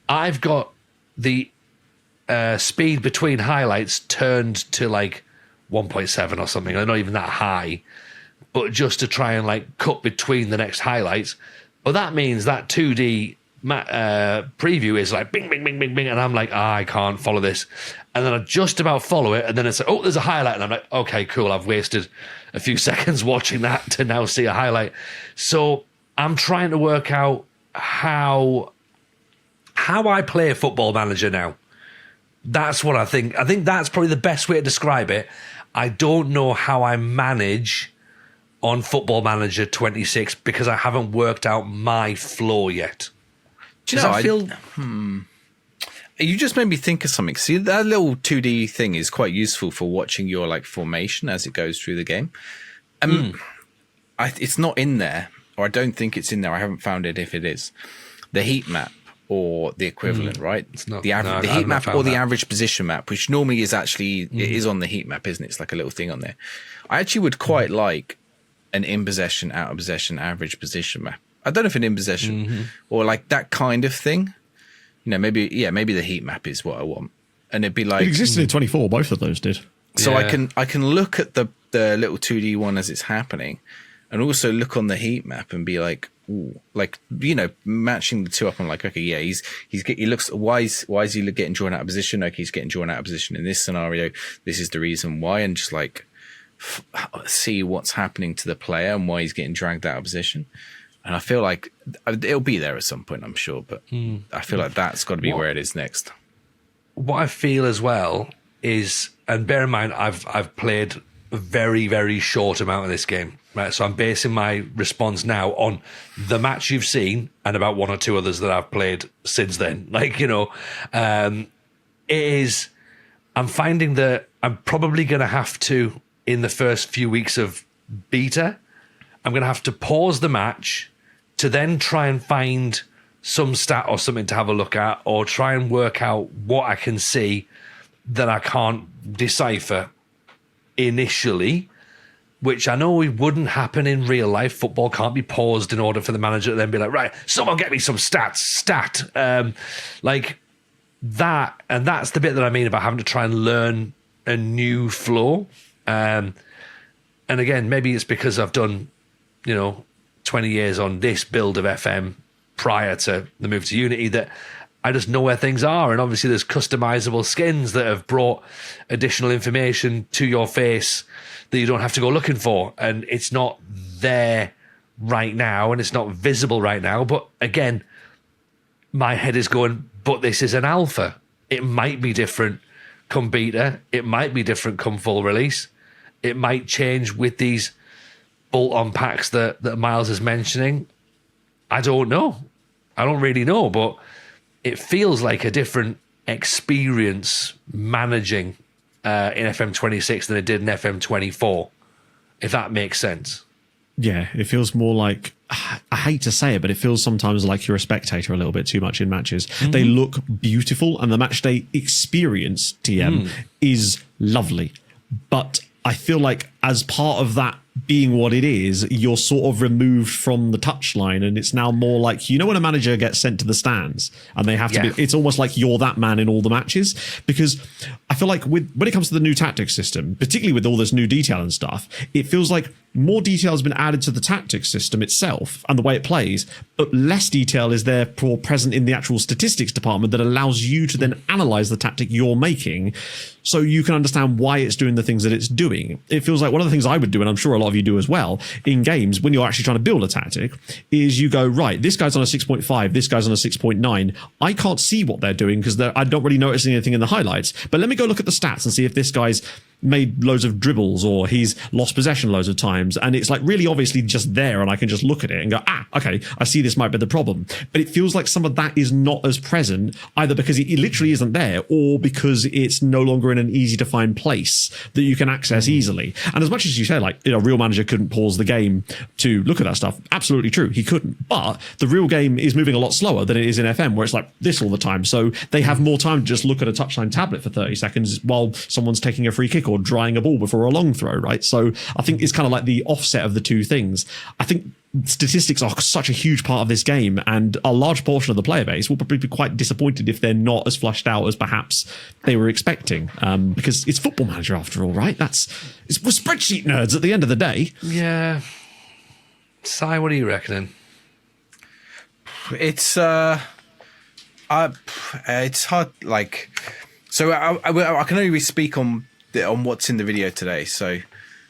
I've got the speed between highlights turned to like 1.7 or something. They're not even that high, but just to try and like cut between the next highlights. But that means that 2D preview is like bing, bing, bing, bing, bing, and I'm like, I can't follow this. And then I just about follow it, and then it's like, oh, there's a highlight, and I'm like, okay, cool, I've wasted a few seconds watching that to now see a highlight. So I'm trying to work out how I play Football Manager now. That's what I think. I think that's probably the best way to describe it. I don't know how I manage on Football Manager 26 because I haven't worked out my flow yet. Do you know, you just made me think of something. See, that little 2D thing is quite useful for watching your like formation as it goes through the game. It's not in there, or I don't think it's in there. I haven't found it if it is. The heat map or the equivalent, right? It's not the heat map or the average position map, which normally is actually it is on the heat map, isn't it? It's like a little thing on there. I actually would quite like an in possession, out of possession, average position map. I don't know if an in possession or like that kind of thing. You know, maybe the heat map is what I want, and it'd be like it existed in 24. Both of those did. So I can look at the little 2D one as it's happening, and also look on the heat map and be like, ooh, like, you know, matching the two up. I'm like, okay, yeah, he looks. Why is he getting drawn out of position? Okay, he's getting drawn out of position in this scenario. This is the reason why, and just like see what's happening to the player and why he's getting dragged out of position. And I feel like it'll be there at some point, I'm sure, but I feel like that's got to be where it is next. What I feel as well is, and bear in mind, I've played a very, very short amount of this game, right? So I'm basing my response now on the match you've seen and about one or two others that I've played since then. Like, you know, I'm finding that I'm probably going to have to, in the first few weeks of beta, I'm going to have to pause the match to then try and find some stat or something to have a look at, or try and work out what I can see that I can't decipher initially, which I know wouldn't happen in real life. Football can't be paused in order for the manager to then be like, right, someone get me some stat. Like that. And that's the bit that I mean about having to try and learn a new flow. And again, maybe it's because I've done, 20 years on this build of FM prior to the move to Unity that I just know where things are. And obviously there's customizable skins that have brought additional information to your face that you don't have to go looking for. And it's not there right now and it's not visible right now. But again, my head is going, but this is an alpha. It might be different come beta. It might be different come full release. It might change with these bolt-on packs that Miles is mentioning. I don't know. I don't really know, but it feels like a different experience managing in FM26 than it did in FM24, if that makes sense. Yeah, it feels more like, I hate to say it, but it feels sometimes like you're a spectator a little bit too much in matches. They look beautiful, and the match day experience, TM, is lovely. But I feel like as part of that being what it is, you're sort of removed from the touchline, and it's now more like, you know, when a manager gets sent to the stands and they have to be, it's almost like you're that man in all the matches. Because I feel like when it comes to the new tactics system, particularly with all this new detail and stuff, it feels like more detail has been added to the tactics system itself and the way it plays, but less detail is therefore present in the actual statistics department that allows you to then analyze the tactic you're making so you can understand why it's doing the things that it's doing. It feels like one of the things I would do, and I'm sure a lot of you do as well, in games when you're actually trying to build a tactic, is you go, right, this guy's on a 6.5, this guy's on a 6.9. I can't see what they're doing because I don't really notice anything in the highlights, but let me go look at the stats and see if this guy's made loads of dribbles or he's lost possession loads of times, and it's like really obviously just there, and I can just look at it and go, okay, I see this might be the problem. But it feels like some of that is not as present, either because it literally isn't there, or because it's no longer in an easy to find place that you can access easily. And as much as you say, like, you know, real manager couldn't pause the game to look at that stuff, absolutely true, he couldn't. But the real game is moving a lot slower than it is in FM, where it's like this all the time. So they have more time to just look at a touchline tablet for 30 seconds while someone's taking a free kick or drying a ball before a long throw, right? So I think it's kind of like the offset of the two things. I think statistics are such a huge part of this game, and a large portion of the player base will probably be quite disappointed if they're not as flushed out as perhaps they were expecting, because it's Football Manager after all, right? We're spreadsheet nerds at the end of the day. Yeah. Si, what are you reckoning? It's hard, like, so I can only speak on what's in the video today. So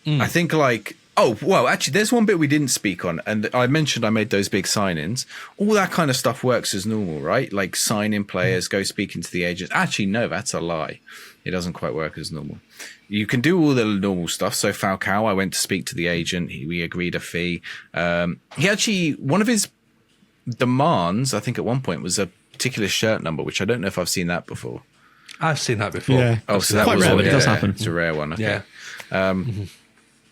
I think, like, oh, well, actually, there's one bit we didn't speak on, and I mentioned I made those big sign-ins. All that kind of stuff works as normal, right? Like sign-in players, go speaking to the agents. Actually, no, that's a lie. It doesn't quite work as normal. You can do all the normal stuff. So Falcao, I went to speak to the agent. We agreed a fee. He actually, one of his demands, I think at one point, was a particular shirt number, which I don't know if I've seen that before. I've seen that before. Yeah. Oh, so that quite was rare, but it does happen. It's a rare one. Okay. Yeah.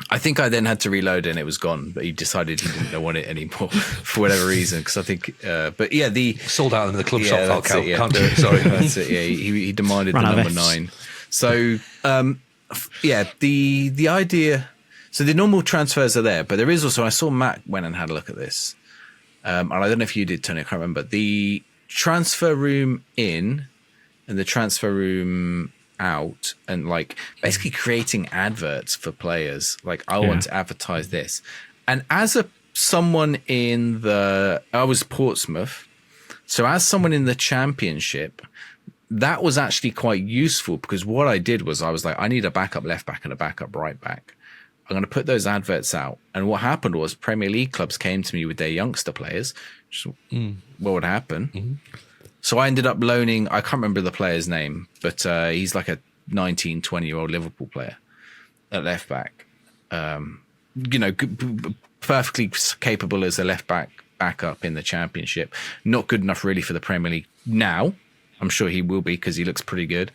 I think I then had to reload and it was gone, but he decided he didn't want it anymore for whatever reason. Because I think, but yeah, the sold out in the club shop. Falcao. Yeah. Can't do it. Sorry. That's it. Yeah, he demanded the number 9. So yeah, the idea. So the normal transfers are there, but there is also. I saw Matt went and had a look at this, and I don't know if you did, Tony. I can't remember the transfer room in and the transfer room out, and like basically creating adverts for players. Like, I want to advertise this, and as someone in I was Portsmouth, so as someone in the Championship, that was actually quite useful, because what I did was I was like, I need a backup left back and a backup right back. I'm going to put those adverts out. And what happened was Premier League clubs came to me with their youngster players. What would happen? So I ended up loaning, I can't remember the player's name, but he's like a 19, 20-year-old Liverpool player at left back. You know, perfectly capable as a left back backup in the Championship. Not good enough really for the Premier League now. I'm sure he will be, because he looks pretty good.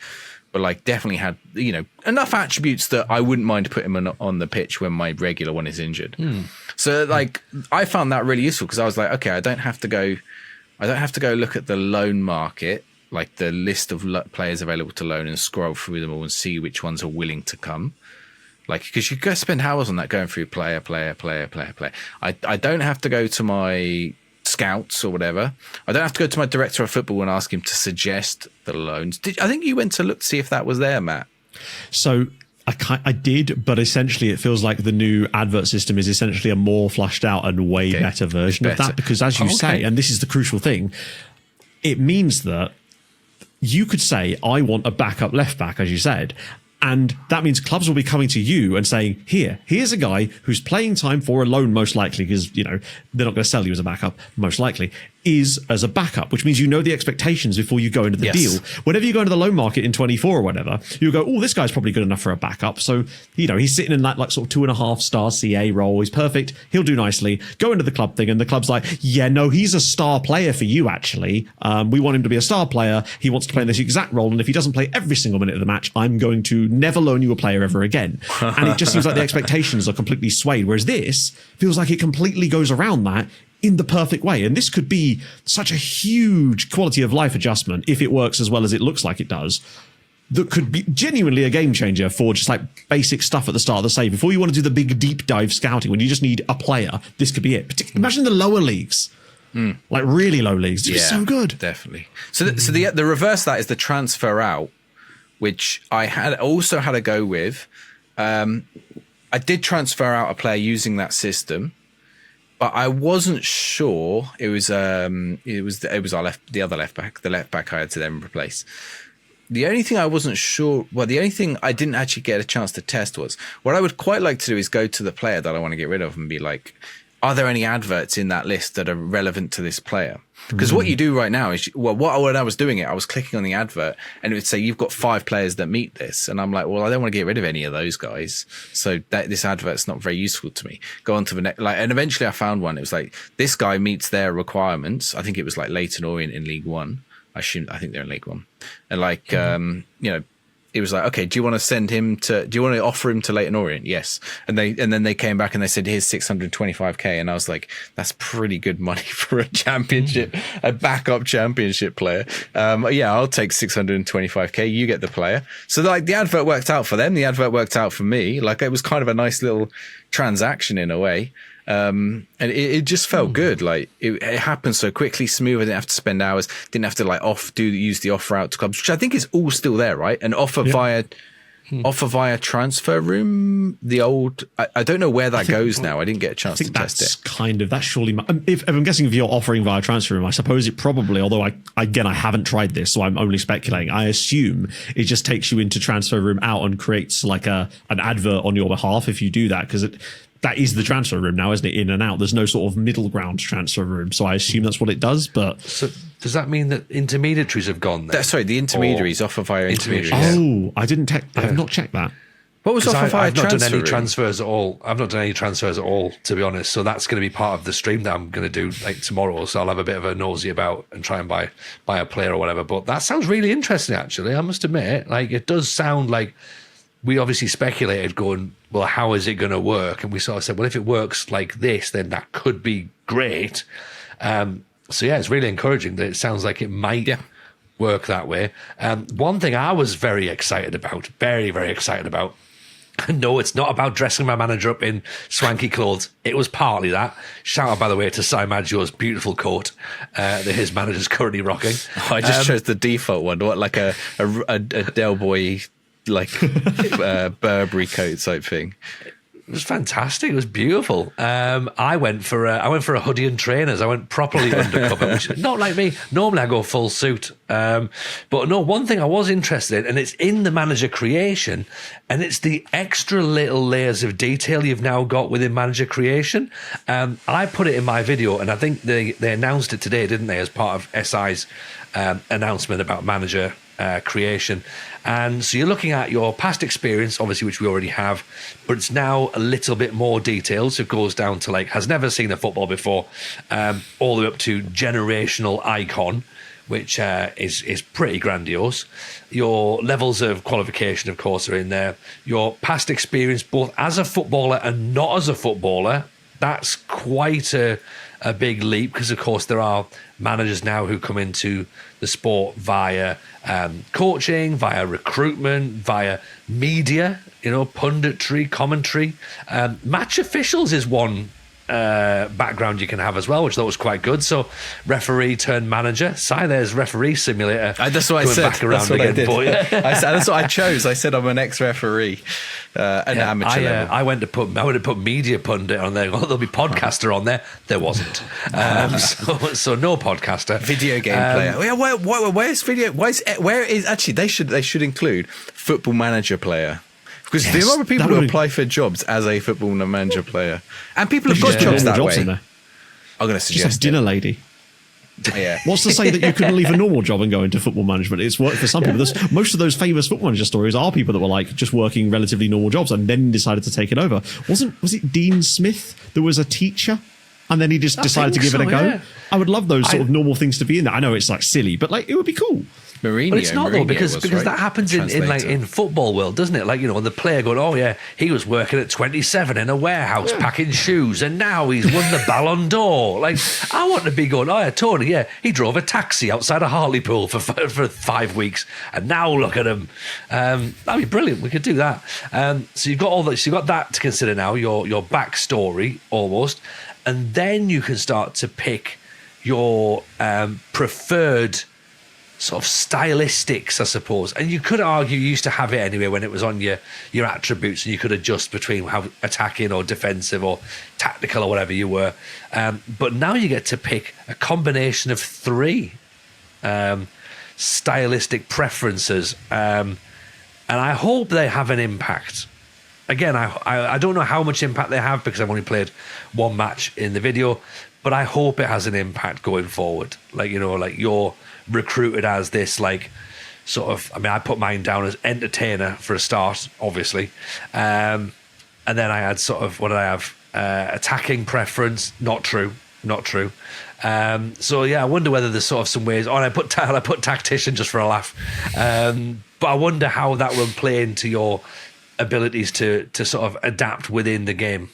But like, definitely had, you know, enough attributes that I wouldn't mind putting him on the pitch when my regular one is injured. So like, I found that really useful, because I was like, okay, I don't have to go look at the loan market, like the list of players available to loan, and scroll through them all and see which ones are willing to come. Like, because you go spend hours on that, going through player. I don't have to go to my scouts or whatever. I don't have to go to my director of football and ask him to suggest the loans. I think you went to look to see if that was there, Matt? So I did, but essentially it feels like the new advert system is essentially a more flushed out and way better version of that, because as you say, and this is the crucial thing, it means that you could say, I want a backup left back, as you said, and that means clubs will be coming to you and saying, here's a guy who's playing time for a loan, most likely, because, you know, they're not going to sell you as a backup, most likely. is as a backup, which means you know the expectations before you go into the Yes. deal. Whenever you go into the loan market in 24 or whatever, you go, oh, this guy's probably good enough for a backup. So, he's sitting in that like sort of 2.5-star CA role. He's perfect. He'll do nicely. Go into the club thing, and the club's like, yeah, no, he's a star player for you, actually. We want him to be a star player. He wants to play in this exact role. And if he doesn't play every single minute of the match, I'm going to never loan you a player ever again. And it just seems like the expectations are completely swayed. Whereas this feels like it completely goes around that in the perfect way. And this could be such a huge quality of life adjustment if it works as well as it looks like it does. That could be genuinely a game changer for just like basic stuff at the start of the save. Before you want to do the big deep dive scouting, when you just need a player, this could be it. Imagine the lower leagues, like really low leagues. It's so good. Definitely. So the reverse of that is the transfer out, which I also had a go with. I did transfer out a player using that system, but I wasn't sure it was the other left back, the left back I had to then replace. The only thing I wasn't sure, the only thing I didn't actually get a chance to test was, what I would quite like to do is go to the player that I want to get rid of and be like, are there any adverts in that list that are relevant to this player? Because what you do right now is, when I was doing it, I was clicking on the advert and it would say, you've got 5 players that meet this. And I'm like, well, I don't want to get rid of any of those guys. So this advert's not very useful to me. Go on to the next, and eventually I found one. It was like, this guy meets their requirements. I think it was like Leyton Orient in League One. I think they're in League One. And it was like, okay, do you want to offer him to Leyton Orient? Yes. And then they came back and they said, here's 625k. And I was like, that's pretty good money for a championship, a backup championship player. I'll take 625k. You get the player. So like the advert worked out for them. The advert worked out for me. Like it was kind of a nice little transaction in a way. And it just felt good. Like it happened so quickly, smooth. I didn't have to spend hours. Didn't have to like use the offer out to clubs, which I think is all still there, right? And offer via transfer room. The old, I don't know where that goes now. I didn't get a chance to test it. That's surely. If I'm guessing if you're offering via transfer room, I suppose it probably. Although I haven't tried this, so I'm only speculating. I assume it just takes you into transfer room out and creates like an advert on your behalf if you do that, because that is the transfer room now, isn't it? In and out. There's no sort of middle ground transfer room. So I assume that's what it does. But so does that mean that intermediaries have gone there? The intermediaries offer via intermediaries. Oh, I have not checked that. What was offer via transfer? I've not done any transfers at all. I've not done any transfers at all, to be honest. So that's going to be part of the stream that I'm going to do like tomorrow. So I'll have a bit of a nosy about and try and buy a player or whatever. But that sounds really interesting, actually. I must admit, like it does sound like. We obviously speculated going, well, how is it going to work? And we sort of said, well, if it works like this, then that could be great. It's really encouraging that it sounds like it might work that way. One thing I was very excited about, very, very excited about, no, it's not about dressing my manager up in swanky clothes. It was partly that. Shout out, by the way, to Si Maggio's beautiful coat that his manager's currently rocking. I just chose the default one. What, like a Del Boy... like Burberry coat type thing. It was fantastic. It was beautiful. I went for a hoodie and trainers. I went properly undercover, which is not like me. Normally I go full suit. But no, one thing I was interested in, and it's in the manager creation, and it's the extra little layers of detail you've now got within manager creation. I put it in my video, and I think they announced it today, didn't they, as part of SI's announcement about manager creation. And so you're looking at your past experience, obviously, which we already have, but it's now a little bit more detailed. So it goes down to like, has never seen a football before, all the way up to generational icon, which is pretty grandiose. Your levels of qualification, of course, are in there. Your past experience, both as a footballer and not as a footballer, that's quite a big leap, because, of course, there are managers now who come into the sport via coaching, via recruitment, via media, punditry, commentary. Match officials is one background you can have as well, which I thought was quite good. So referee turned manager. There's referee simulator. That's what I said. Back around that's what again, I did. That's what I chose. I said I'm an ex-referee, an amateur level. I went to put media pundit on there. There'll be podcaster on there. There wasn't. So no podcaster. Video game player. Where's video? Where is actually? They should include football manager player. Because the amount of people who apply for jobs as a football manager player, and people have got jobs that way. I'm going to suggest dinner lady. Yeah. What's to say that you couldn't leave a normal job and go into football management? It's worked for some people. Most of those famous football manager stories are people that were like just working relatively normal jobs and then decided to take it over. Was it Dean Smith that was a teacher? And then he just decided to give it a go. Yeah. I would love those sort of normal things to be in there. I know it's like silly, but like it would be cool. Mourinho, but it's not though, because right? that happens in football world, doesn't it? Like, the player going, oh yeah, he was working at 27 in a warehouse packing shoes, and now he's won the Ballon d'Or. Like, I want to be going, oh yeah, Tony, he drove a taxi outside of Hartlepool for 5 weeks, and now look at him. That'd be brilliant. We could do that. So you've got all that. So you've got that to consider now. Your backstory almost, and then you can start to pick your preferred sort of stylistics, I suppose. And you could argue you used to have it anyway when it was on your attributes, and you could adjust between how attacking or defensive or tactical or whatever you were. But now you get to pick a combination of 3 stylistic preferences. And I hope they have an impact. Again, I don't know how much impact they have because I've only played 1 match in the video, but I hope it has an impact going forward. Like, like you're recruited as this, like, sort of, I mean, I put mine down as entertainer for a start, obviously. And then I had sort of, what did I have? Attacking preference, not true. So yeah, I wonder whether there's sort of some ways, I put tactician just for a laugh. But I wonder how that will play into your abilities to sort of adapt within the game.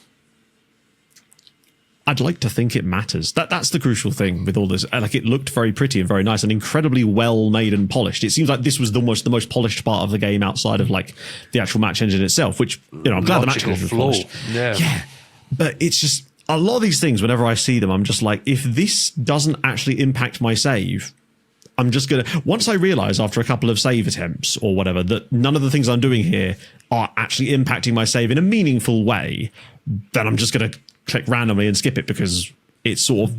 I'd like to think it matters. That's the crucial thing with all this. Like, it looked very pretty and very nice and incredibly well made and polished. It seems like this was the most polished part of the game outside of like the actual match engine itself, which, I'm glad the match engine was polished. Yeah. But it's just a lot of these things, whenever I see them, I'm just like, if this doesn't actually impact my save, I'm just going to, once I realize after a couple of save attempts or whatever, that none of the things I'm doing here are actually impacting my save in a meaningful way, then I'm just going to click randomly and skip it, because it's sort of,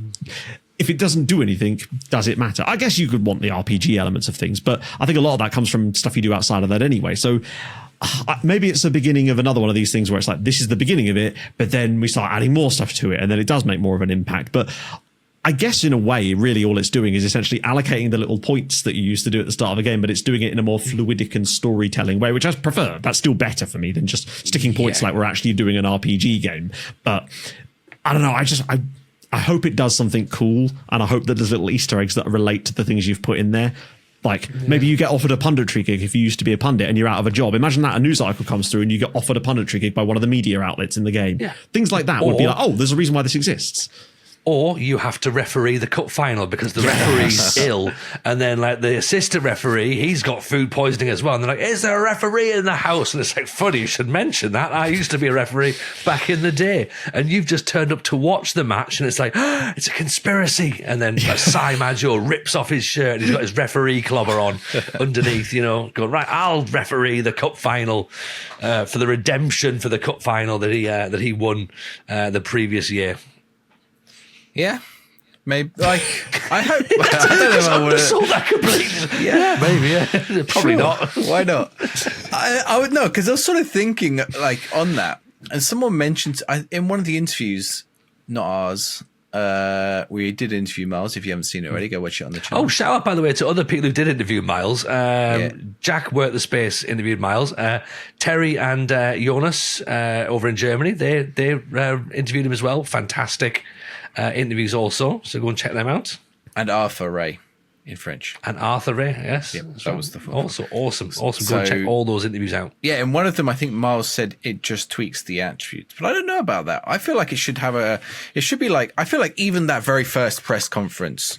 if it doesn't do anything, does it matter? I guess you could want the RPG elements of things, but I think a lot of that comes from stuff you do outside of that anyway. So maybe it's the beginning of another one of these things where it's like, this is the beginning of it, but then we start adding more stuff to it, and then it does make more of an impact. But I guess in a way, really all it's doing is essentially allocating the little points that you used to do at the start of a game, but it's doing it in a more fluidic and storytelling way, which I prefer. That's still better for me than just sticking points like we're actually doing an RPG game. But I don't know. I hope it does something cool, and I hope that there's little Easter eggs that relate to the things you've put in there. Like, maybe you get offered a punditry gig if you used to be a pundit and you're out of a job. Imagine that a news article comes through and you get offered a punditry gig by one of the media outlets in the game. Yeah. Things like that would be like, oh, there's a reason why this exists. Or you have to referee the cup final because the referee's ill, and then like the assistant referee, he's got food poisoning as well. And they're like, is there a referee in the house? And it's like, funny you should mention that. I used to be a referee back in the day, and you've just turned up to watch the match, and it's like, oh, it's a conspiracy. And then Maggio rips off his shirt, and he's got his referee clobber on underneath, going, right, I'll referee the cup final for the redemption for the cup final that he won the previous year. Yeah, maybe. Like, I hope. I don't know if I would sold that completely. Yeah, maybe. Yeah, probably not. Why not? I would know, because I was sort of thinking like on that, and someone mentioned in one of the interviews, not ours. We did interview Miles. If you haven't seen it already, go watch it on the channel. Oh, shout out, by the way, to other people who did interview Miles. Jack Work the Space interviewed Miles. Terry and Jonas over in Germany, they interviewed him as well. Fantastic interviews also, so go and check them out. And Arthur Ray in French. And Arthur Ray, yes. Yep, that was the full. Also awesome. Go and check all those interviews out. Yeah, and one of them, I think Miles said it just tweaks the attributes. But I don't know about that. I feel like it should be like, I feel like even that very first press conference,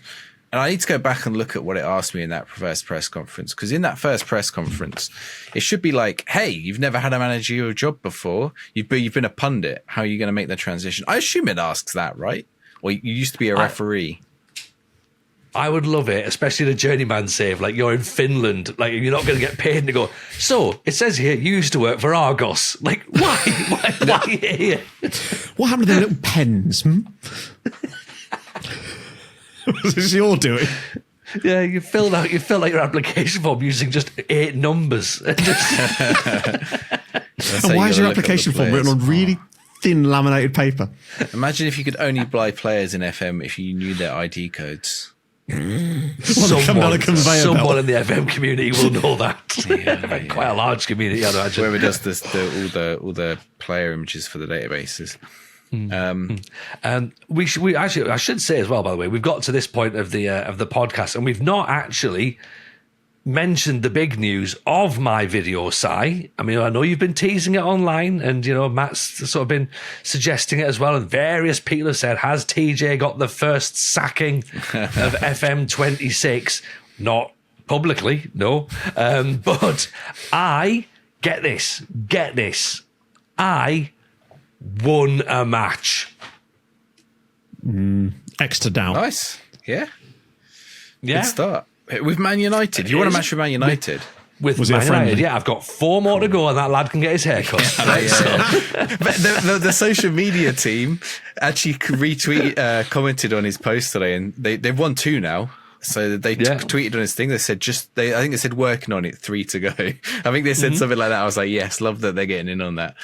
and I need to go back and look at what it asked me in that first press conference, because in that first press conference, it should be like, hey, you've never had a managerial job before. You've been a pundit. How are you going to make the transition? I assume it asks that, right? Or you used to be a referee. I would love it, especially the journeyman save. Like, you're in Finland, like you're not going to get paid, and to go, so it says here you used to work for Argos. Like, why here? What happened to the little pens? What's this you're doing? Yeah, you filled out your application form using just 8 numbers. And why is your application form written on really thin laminated paper? Imagine if you could only buy players in FM if you knew their ID codes. down a conveyor belt. Someone in the FM community will know that. Quite a large community, I imagine. Whoever does this, all the player images for the databases. And we actually, I should say as well, by the way, we've got to this point of the podcast, and we've not actually mentioned the big news of my video, Si. I mean, I know you've been teasing it online, and Matt's sort of been suggesting it as well, and various people have said, has TJ got the first sacking of FM26? Not publicly, no. But I get this. I won a match. Extra down. Nice. Yeah. Yeah. Good start. With Man United. You want a match with Man United? With Was it a Man friendly? United, yeah. I've got 4 more to go, and that lad can get his hair cut. Right, so- But the social media team actually commented on his post today, and they've won 2 now. So they tweeted on his thing. They said I think they said working on it, 3 to go. I think they said something like that. I was like, yes, love that they're getting in on that.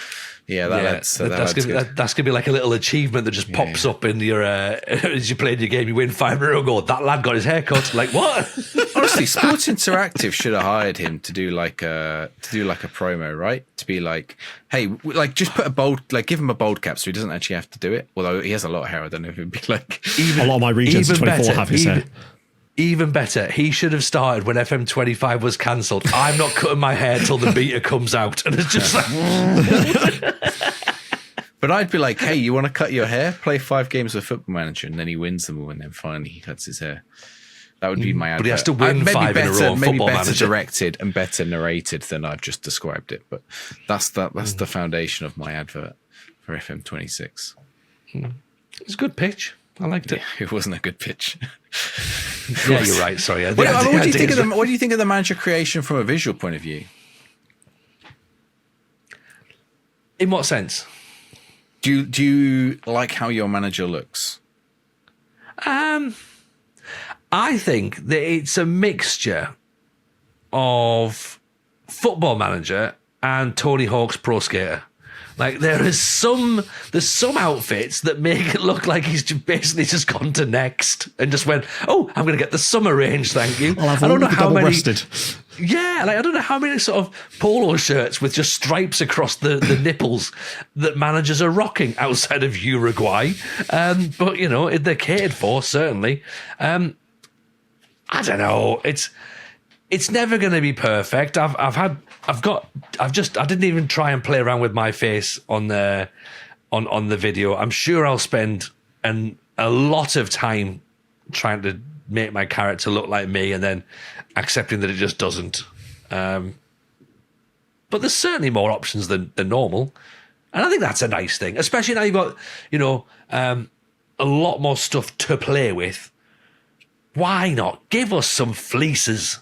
Yeah, that's gonna be like a little achievement that just pops up in your as you played your game. You win 5 in a row. Go, that lad got his hair cut. Like what? Honestly, Sports Interactive should have hired him to do like a promo, right? To be like, hey, like just put a bold, like give him a bold cap so he doesn't actually have to do it. Although he has a lot of hair, I don't know if it'd be like. A lot of my regions of 24 have his hair. Even better, he should have started when FM25 was cancelled. I'm not cutting my hair till the beta comes out. And it's just like... But I'd be like, hey, you want to cut your hair? Play 5 games with Football Manager, and then he wins them all, and then finally he cuts his hair. That would be my advert. But he has to win 5 in a row. Maybe Football better Manager. directed and better narrated than I've just described it. But that's the foundation of my advert for FM26. It's a good pitch. I liked it. It wasn't a good pitch. Yeah, you're right. Sorry. What do you think of the manager creation from a visual point of view? In what sense? Do you like how your manager looks? I think that it's a mixture of Football Manager and Tony Hawk's Pro Skater. Like there's some outfits that make it look like he's basically just gone to Next and just went, oh, I'm going to get the summer range, thank you. I'll have I don't know how many. Rested. Yeah, like I don't know how many sort of polo shirts with just stripes across the nipples that managers are rocking outside of Uruguay. But they're catered for, certainly. I don't know. It's never going to be perfect. I didn't even try and play around with my face on the video. I'm sure I'll spend a lot of time trying to make my character look like me and then accepting that it just doesn't. But there's certainly more options than normal. And I think that's a nice thing, especially now you've got, a lot more stuff to play with. Why not? Give us some fleeces.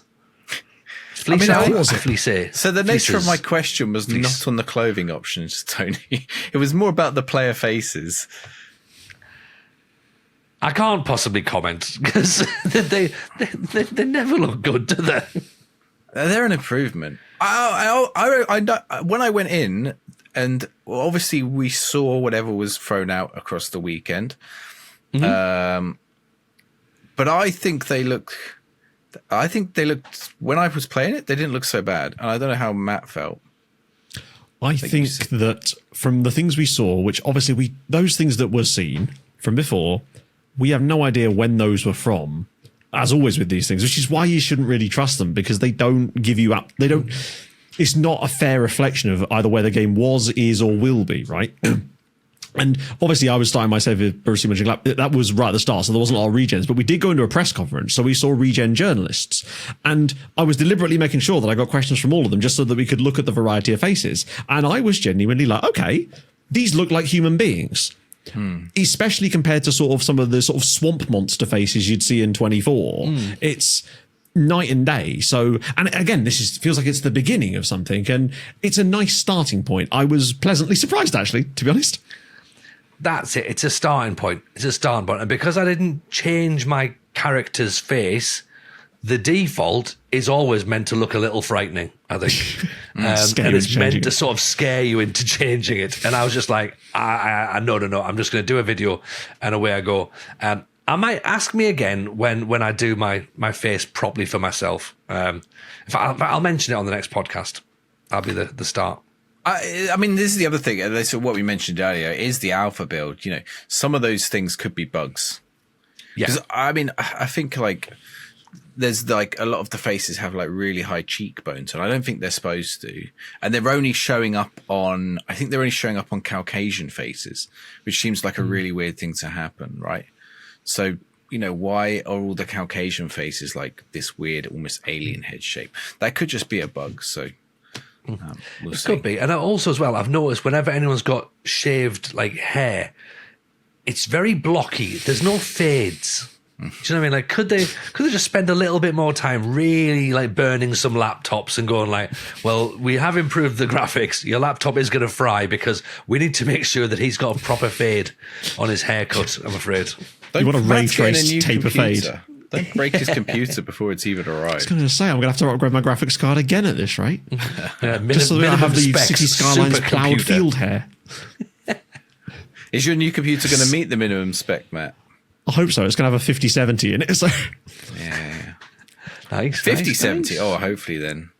So the nature of my question was not on the clothing options, Tony. It was more about the player faces. I can't possibly comment because they never look good, do they? They're an improvement. When I went in, and obviously we saw whatever was thrown out across the weekend, but I think they looked. When I was playing it, they didn't look so bad. And I don't know how Matt felt. I think that from the things we saw, which obviously those things that were seen from before, we have no idea when those were from, as always with these things, which is why you shouldn't really trust them because they don't give you up. They don't, it's not a fair reflection of either where the game was, is, or will be, right? And obviously, I was starting my save with Borussia Mönchengladbach. That was right at the start, so there wasn't a lot of regens. But we did go into a press conference, so we saw regen journalists. And I was deliberately making sure that I got questions from all of them just so that we could look at the variety of faces. And I was genuinely like, okay, these look like human beings. Especially compared to sort of some of the sort of swamp monster faces you'd see in 24. It's night and day. So, and again, feels like it's the beginning of something, and it's a nice starting point. I was pleasantly surprised, actually, to be honest. That's it. It's a starting point. And because I didn't change my character's face, the default is always meant to look a little frightening, I think. And it's meant to sort of scare you into changing it. And I was just like, no. I'm just going to do a video and away I go. I might ask me again when I do my face properly for myself. If I'll mention it on the next podcast. That'll be the start. I mean, this is the other thing. This is what we mentioned earlier is the alpha build. You know, some of those things could be bugs. Yeah. Because I mean, I think like there's like a lot of the faces have like really high cheekbones, and I don't think they're supposed to. And they're only showing up on, I think they're only showing up on Caucasian faces, which seems like a really weird thing to happen, right? So, you know, why are all the Caucasian faces like this weird, almost alien head shape? That could just be a bug. So. We'll see. Could be. And also as well, I've noticed whenever anyone's got shaved like hair, it's very blocky. There's no fades. Do you know what I mean? Like, could they just spend a little bit more time really like burning some laptops and going like, well, we have improved the graphics. Your laptop is going to fry because we need to make sure that he's got a proper fade on his haircut, I'm afraid. You want a ray trace taper fade. Don't break his computer before it's even arrived. I was going to say, I'm going to have to upgrade my graphics card again at this rate. Just so that I have the specs, City Skylines ploughed supercomputer. field hair. Is your new computer going to meet the minimum spec, Matt? I hope so. It's going to have a 5070 in it. So. Yeah. Nice. 5070. Nice. Oh, hopefully then.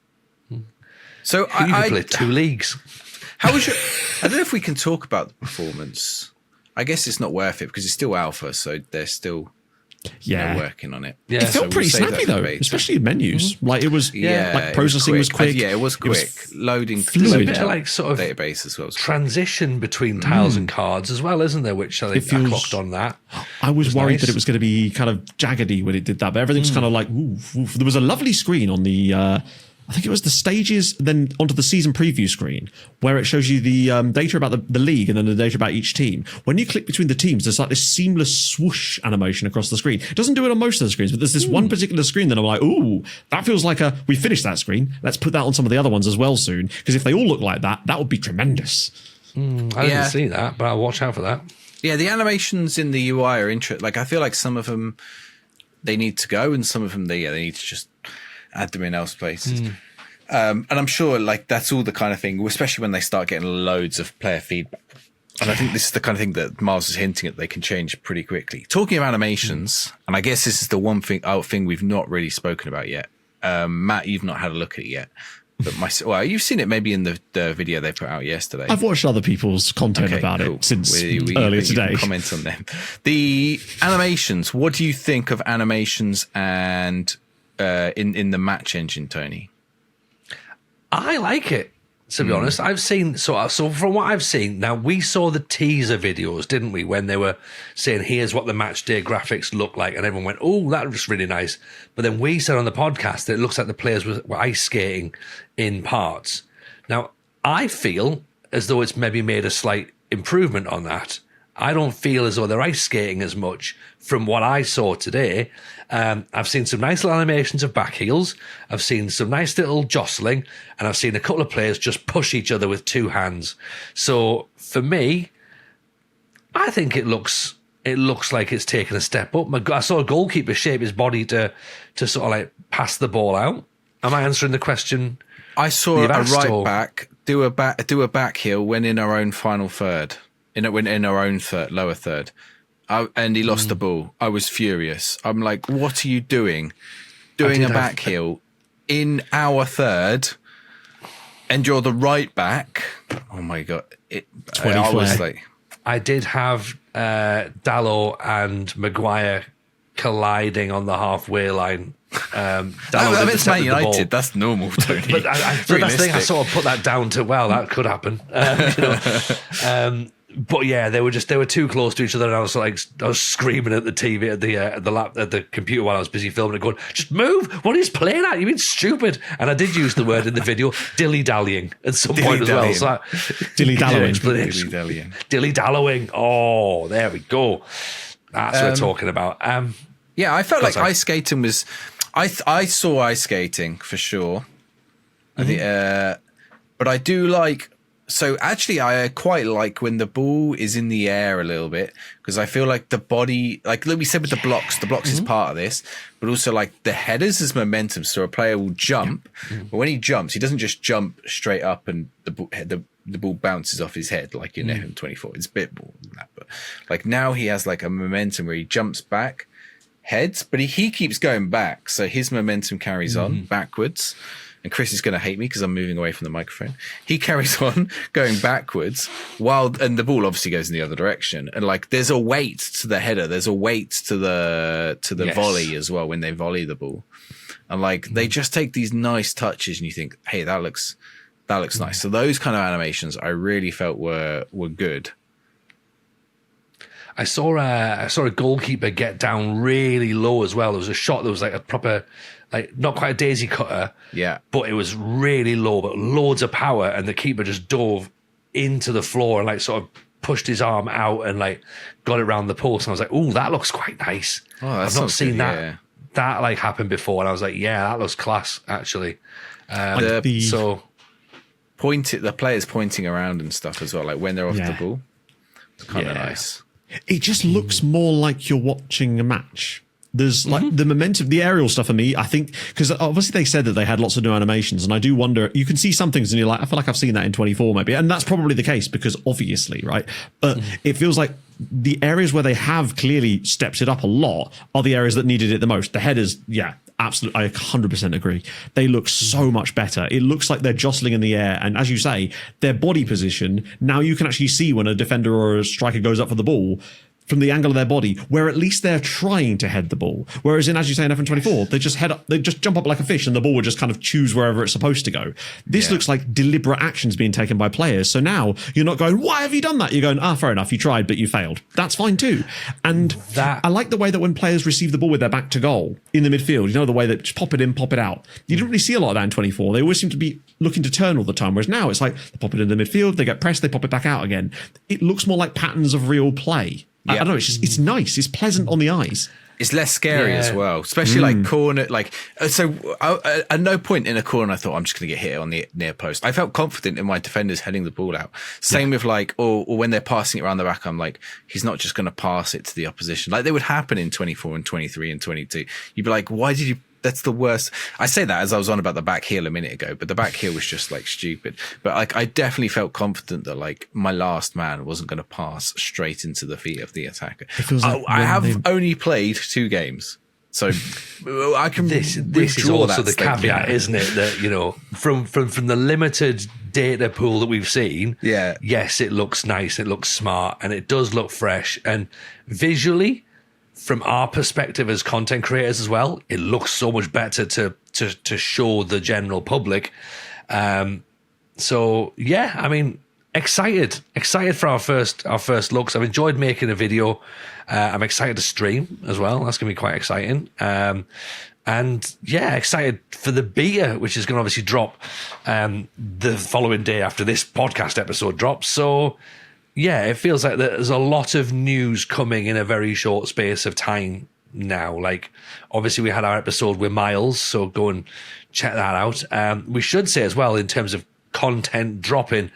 So You can play 2 leagues. How was your? I don't know if we can talk about the performance. I guess it's not worth it because it's still alpha, so they're still working on it. Yeah. It felt pretty snappy though, especially in menus. Like it was, like processing was quick. Yeah, it was quick. Loading fluid. There's a bit of like sort of database as well. transition between tiles and cards as well, isn't there? Which I think I clocked on that. I was worried nice. that it was going to be kind of jaggedy when it did that, but everything's kind of like, oof, oof. There was a lovely screen on the, I think it was the stages, then onto the season preview screen, where it shows you the data about the league and then the data about each team. When you click between the teams, there's like this seamless swoosh animation across the screen. It doesn't do it on most of the screens, but there's this one particular screen that I'm like, ooh, that feels like we finished that screen. Let's put that on some of the other ones as well soon, because if they all look like that, that would be tremendous. I didn't see that, but I'll watch out for that. Yeah, the animations in the UI are interesting. Like, I feel like some of them, they need to go, and some of them, they need to just add them in else places. And I'm sure like that's all the kind of thing, especially when they start getting loads of player feedback. And I think this is the kind of thing that Miles is hinting at. They can change pretty quickly. Talking of animations, and I guess this is the one thing we've not really spoken about yet. Matt, you've not had a look at it yet. But well, you've seen it maybe in the video they put out yesterday. I've watched other people's content about it since earlier today. You can comment on them. The animations. What do you think of animations and in the match engine, Tony? I like it, to be honest. I've seen, so from what I've seen, now we saw the teaser videos, didn't we, when they were saying, here's what the match day graphics look like, and everyone went, oh, that looks really nice. But then we said on the podcast that it looks like the players were ice skating in parts. Now, I feel as though it's maybe made a slight improvement on that. I don't feel as though they're ice skating as much from what I saw today. I've seen some nice little animations of back heels. I've seen some nice little jostling, and I've seen a couple of players just push each other with 2 hands. So for me, I think it looks like it's taken a step up. I saw a goalkeeper shape his body to sort of like pass the ball out. Am I answering the question? I saw a right back do a back heel when in our own final third. In our own lower third. And he lost the ball. I was furious. I'm like, what are you doing? Doing a back heel in our third, and you're the right back. Oh my God. I did have Dallo and Maguire colliding on the halfway line. It's Man United. That's normal, Tony. But that's the thing. I sort of put that down to, well, that could happen. But yeah, they were too close to each other, and I was screaming at the TV at the computer while I was busy filming it, going, "Just move! What are you playing at? You mean stupid?" And I did use the word in the video, dilly dallying, at some point as well. So dilly dallowing, dilly dallowing. Oh, there we go. That's what we're talking about. Yeah, I felt like ice skating was. I saw ice skating for sure. I think, but I do like. So actually, I quite like when the ball is in the air a little bit, because I feel like the body, like we said with the blocks is part of this, but also like the headers is momentum. So a player will jump, but when he jumps, he doesn't just jump straight up and the ball bounces off his head like in FM24. It's a bit more than that, but Like now he has like a momentum where he jumps back, heads, but he keeps going back. So his momentum carries on backwards. And Chris is going to hate me because I'm moving away from the microphone. He carries on going backwards and the ball obviously goes in the other direction. And like, there's a weight to the header. There's a weight to the volley as well when they volley the ball. And like, they just take these nice touches and you think, hey, that looks nice. So those kind of animations I really felt were good. I saw a goalkeeper get down really low as well. There was a shot that was like a proper, like not quite a daisy cutter, but it was really low, but loads of power, and the keeper just dove into the floor and like sort of pushed his arm out and like got it round the post. And I was like, "Oh, that looks quite nice." Oh, I've not seen that like happen before, and I was like, "Yeah, that looks class, actually." The players pointing around and stuff as well, like when they're off the ball, it's kind of nice. It just looks more like you're watching a match. There's like the momentum, the aerial stuff for me, I think, because obviously they said that they had lots of new animations, and I do wonder, you can see some things and you're like, I feel like I've seen that in 24 maybe, and that's probably the case because obviously, right? But it feels like the areas where they have clearly stepped it up a lot are the areas that needed it the most. The headers, absolutely, I 100% agree. They look so much better. It looks like they're jostling in the air, and as you say, their body position, now you can actually see when a defender or a striker goes up for the ball from the angle of their body, where at least they're trying to head the ball. Whereas in, as you say, in FM24, they just head up, they just jump up like a fish and the ball would just kind of choose wherever it's supposed to go. This looks like deliberate actions being taken by players. So now you're not going, why have you done that? You're going, fair enough, you tried, but you failed. That's fine too. And I like the way that when players receive the ball with their back to goal in the midfield, you know, the way that just pop it in, pop it out. You didn't really see a lot of that in 24. They always seem to be looking to turn all the time. Whereas now it's like they pop it in the midfield, they get pressed, they pop it back out again. It looks more like patterns of real play. I don't know. It's nice. It's pleasant on the eyes. It's less scary as well, especially like corner. Like so, at no point in a corner I thought I'm just going to get hit on the near post. I felt confident in my defenders heading the ball out. Same with like, or when they're passing it around the back, I'm like, he's not just going to pass it to the opposition. Like they would happen in 24 and 23 and 22. You'd be like, why did you? That's the worst. I say that as I was on about the back heel a minute ago, but the back heel was just like stupid. But like, I definitely felt confident that like my last man wasn't going to pass straight into the feet of the attacker. Like I have only played 2 games, so I can. This is also the caveat, isn't it? That, you know, from the limited data pool that we've seen, yes, it looks nice, it looks smart, and it does look fresh, and visually, from our perspective as content creators as well, it looks so much better to show the general public. So yeah, I mean, excited for our first looks. I've enjoyed making a video. I'm excited to stream as well. That's gonna be quite exciting. And yeah, excited for the beta, which is going to obviously drop the following day after this podcast episode drops. So yeah, it feels like there's a lot of news coming in a very short space of time now. Like, obviously, we had our episode with Miles, so go and check that out. We should say as well, in terms of content dropping,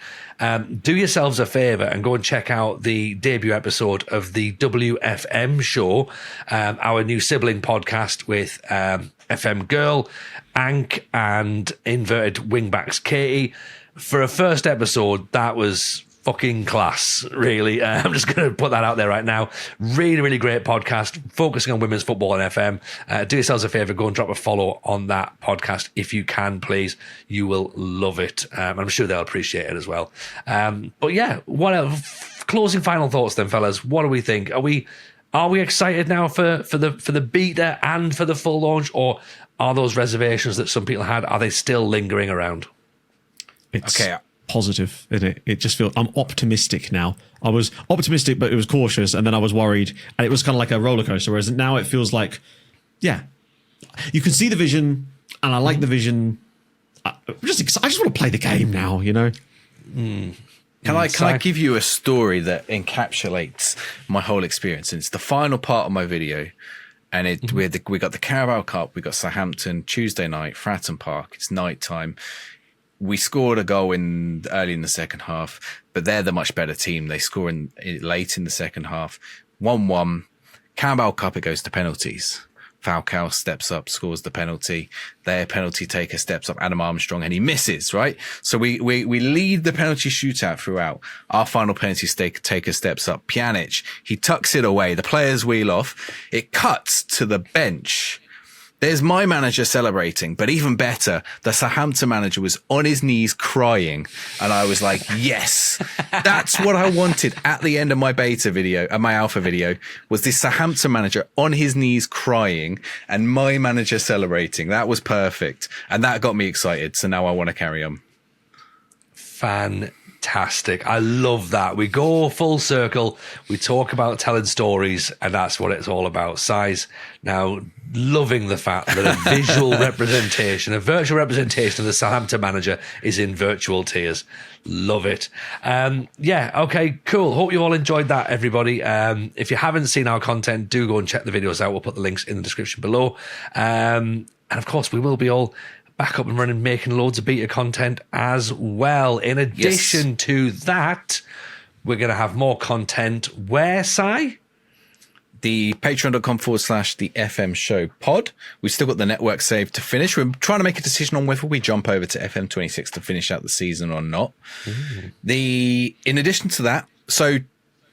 do yourselves a favor and go and check out the debut episode of the WFM Show, our new sibling podcast with FM Girl, Ank, and inverted wingbacks Katie. For a first episode, that was fucking class, really. I'm just going to put that out there right now. Really, really great podcast focusing on women's football and FM. Do yourselves a favour, go and drop a follow on that podcast if you can, please. You will love it. I'm sure they'll appreciate it as well. But yeah, what else? Closing final thoughts then, fellas. What do we think? Are we excited now for the beta and for the full launch, or are those reservations that some people had, are they still lingering around? It's positive, isn't it? It just feels, I'm optimistic now. I was optimistic, but it was cautious, and then I was worried, and it was kind of like a roller coaster. Whereas now it feels like, yeah, you can see the vision, and I like the vision. I just want to play the game now, you know. Can I give you a story that encapsulates my whole experience? And it's the final part of my video, and we got the Carabao Cup, we got Southampton Tuesday night, Fratton Park. It's night time. We scored a goal early in the second half, but they're the much better team. They score late in the second half. 1-1. Carabao Cup, it goes to penalties. Falcao steps up, scores the penalty. Their penalty taker steps up, Adam Armstrong, and he misses, right? So we lead the penalty shootout throughout. Our final penalty taker steps up, Pjanic. He tucks it away. The players wheel off. It cuts to the bench. There's my manager celebrating, but even better, the Southampton manager was on his knees crying. And I was like, yes, that's what I wanted at the end of my beta video, my alpha video, was this Southampton manager on his knees crying and my manager celebrating. That was perfect. And that got me excited. So now I want to carry on. Fantastic. I love that. We go full circle. We talk about telling stories, and that's what it's all about. Size now loving the fact that a visual representation, a virtual representation of the Southampton manager is in virtual tears. Love it. Yeah, okay, cool. Hope you all enjoyed that, everybody. If you haven't seen our content, do go and check the videos out. We'll put the links in the description below. And of course, we will be all back up and running, making loads of beta content as well. In addition to that, we're going to have more content. Where, Si? The patreon.com/the FM Show pod. We've still got the network save to finish. We're trying to make a decision on whether we jump over to FM26 to finish out the season or not. In addition to that, so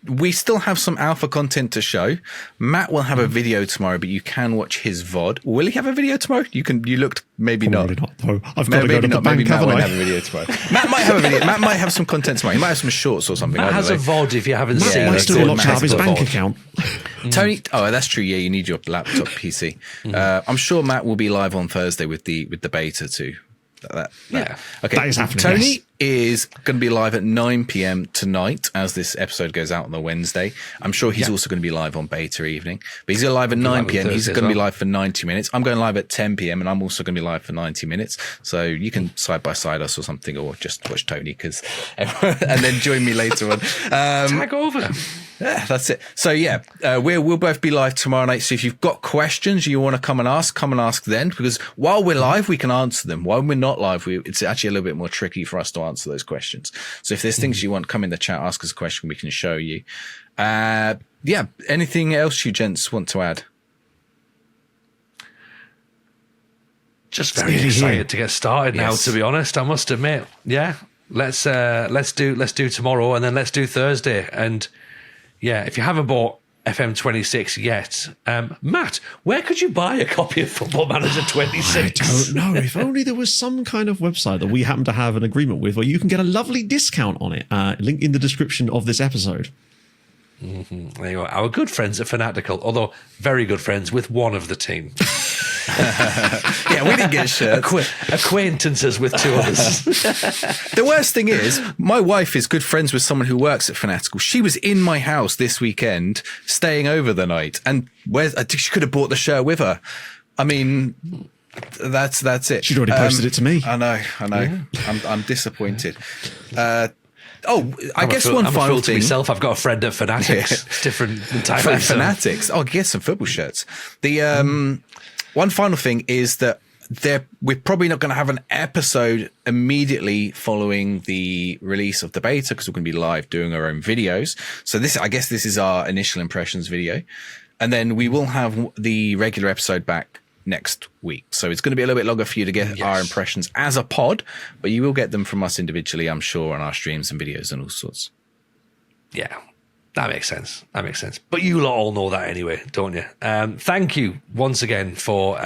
we still have some alpha content to show. Matt will have a video tomorrow, but you can watch his VOD. Will he have a video tomorrow? You looked maybe Probably not. though. I've got to go to the bank, maybe Matt haven't won't I? have a video tomorrow. Matt might have a video. Matt might have some content tomorrow. He might have some shorts or something. Matt has a VOD if you haven't Matt seen might it. still be locked out of his Matt bank has a account. Tony, that's true. Yeah, you need your laptop PC. I'm sure Matt will be live on Thursday with the beta too. Yeah. Okay. That is happening, Tony yes. is going to be live at 9 p.m. tonight as this episode goes out on the Wednesday. I'm sure he's also going to be live on beta evening, but he's going live at 9 p.m. He's going to be live for 90 minutes. I'm going live at 10 p.m. and I'm also going to be live for 90 minutes. So you can side by side us or something, or just watch Tony and then join me later on. Tag over. Yeah, that's it. So yeah, we'll both be live tomorrow night. So if you've got questions you want to come and ask then, because while we're live, we can answer them. While we're not live, it's actually a little bit more tricky for us to answer those questions. So if there's things you want, come in the chat, ask us a question, we can show you. Yeah, anything else you gents want to add? Just very excited to get started now, to be honest. I must admit. Yeah. Let's do tomorrow, and then let's do Thursday. And yeah, if you haven't bought FM26 yet, Matt, where could you buy a copy of Football Manager 26? I don't know. If only there was some kind of website that we happen to have an agreement with where you can get a lovely discount on it. Link in the description of this episode. There you go. Our good friends at Fanatical, although very good friends with one of the team. Yeah, we didn't get shirts. Acquaintances with two others. The worst thing is, my wife is good friends with someone who works at Fanatical. She was in my house this weekend, staying over the night, and she could have bought the shirt with her. I mean, that's it. She'd already posted it to me. I know. Yeah. I'm disappointed. I guess I'm one final to thing. myself, I've got a friend at Fanatics. It's different entirely. Fanatics. Oh, get some football shirts. The one final thing is that we're probably not going to have an episode immediately following the release of the beta, because we're going to be live doing our own videos. So I guess this is our initial impressions video, and then we will have the regular episode back next week. So it's going to be a little bit longer for you to get our impressions as a pod, but you will get them from us individually, I'm sure, on our streams and videos and all sorts. Yeah. That makes sense. But you lot all know that anyway, don't you? Thank you once again for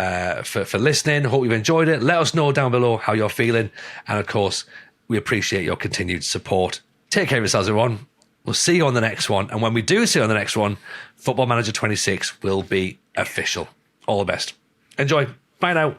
listening. Hope you've enjoyed it. Let us know down below how you're feeling. And of course, we appreciate your continued support. Take care of yourselves, everyone. We'll see you on the next one. And when we do see you on the next one, Football Manager 26 will be official. All the best. Enjoy. Bye now.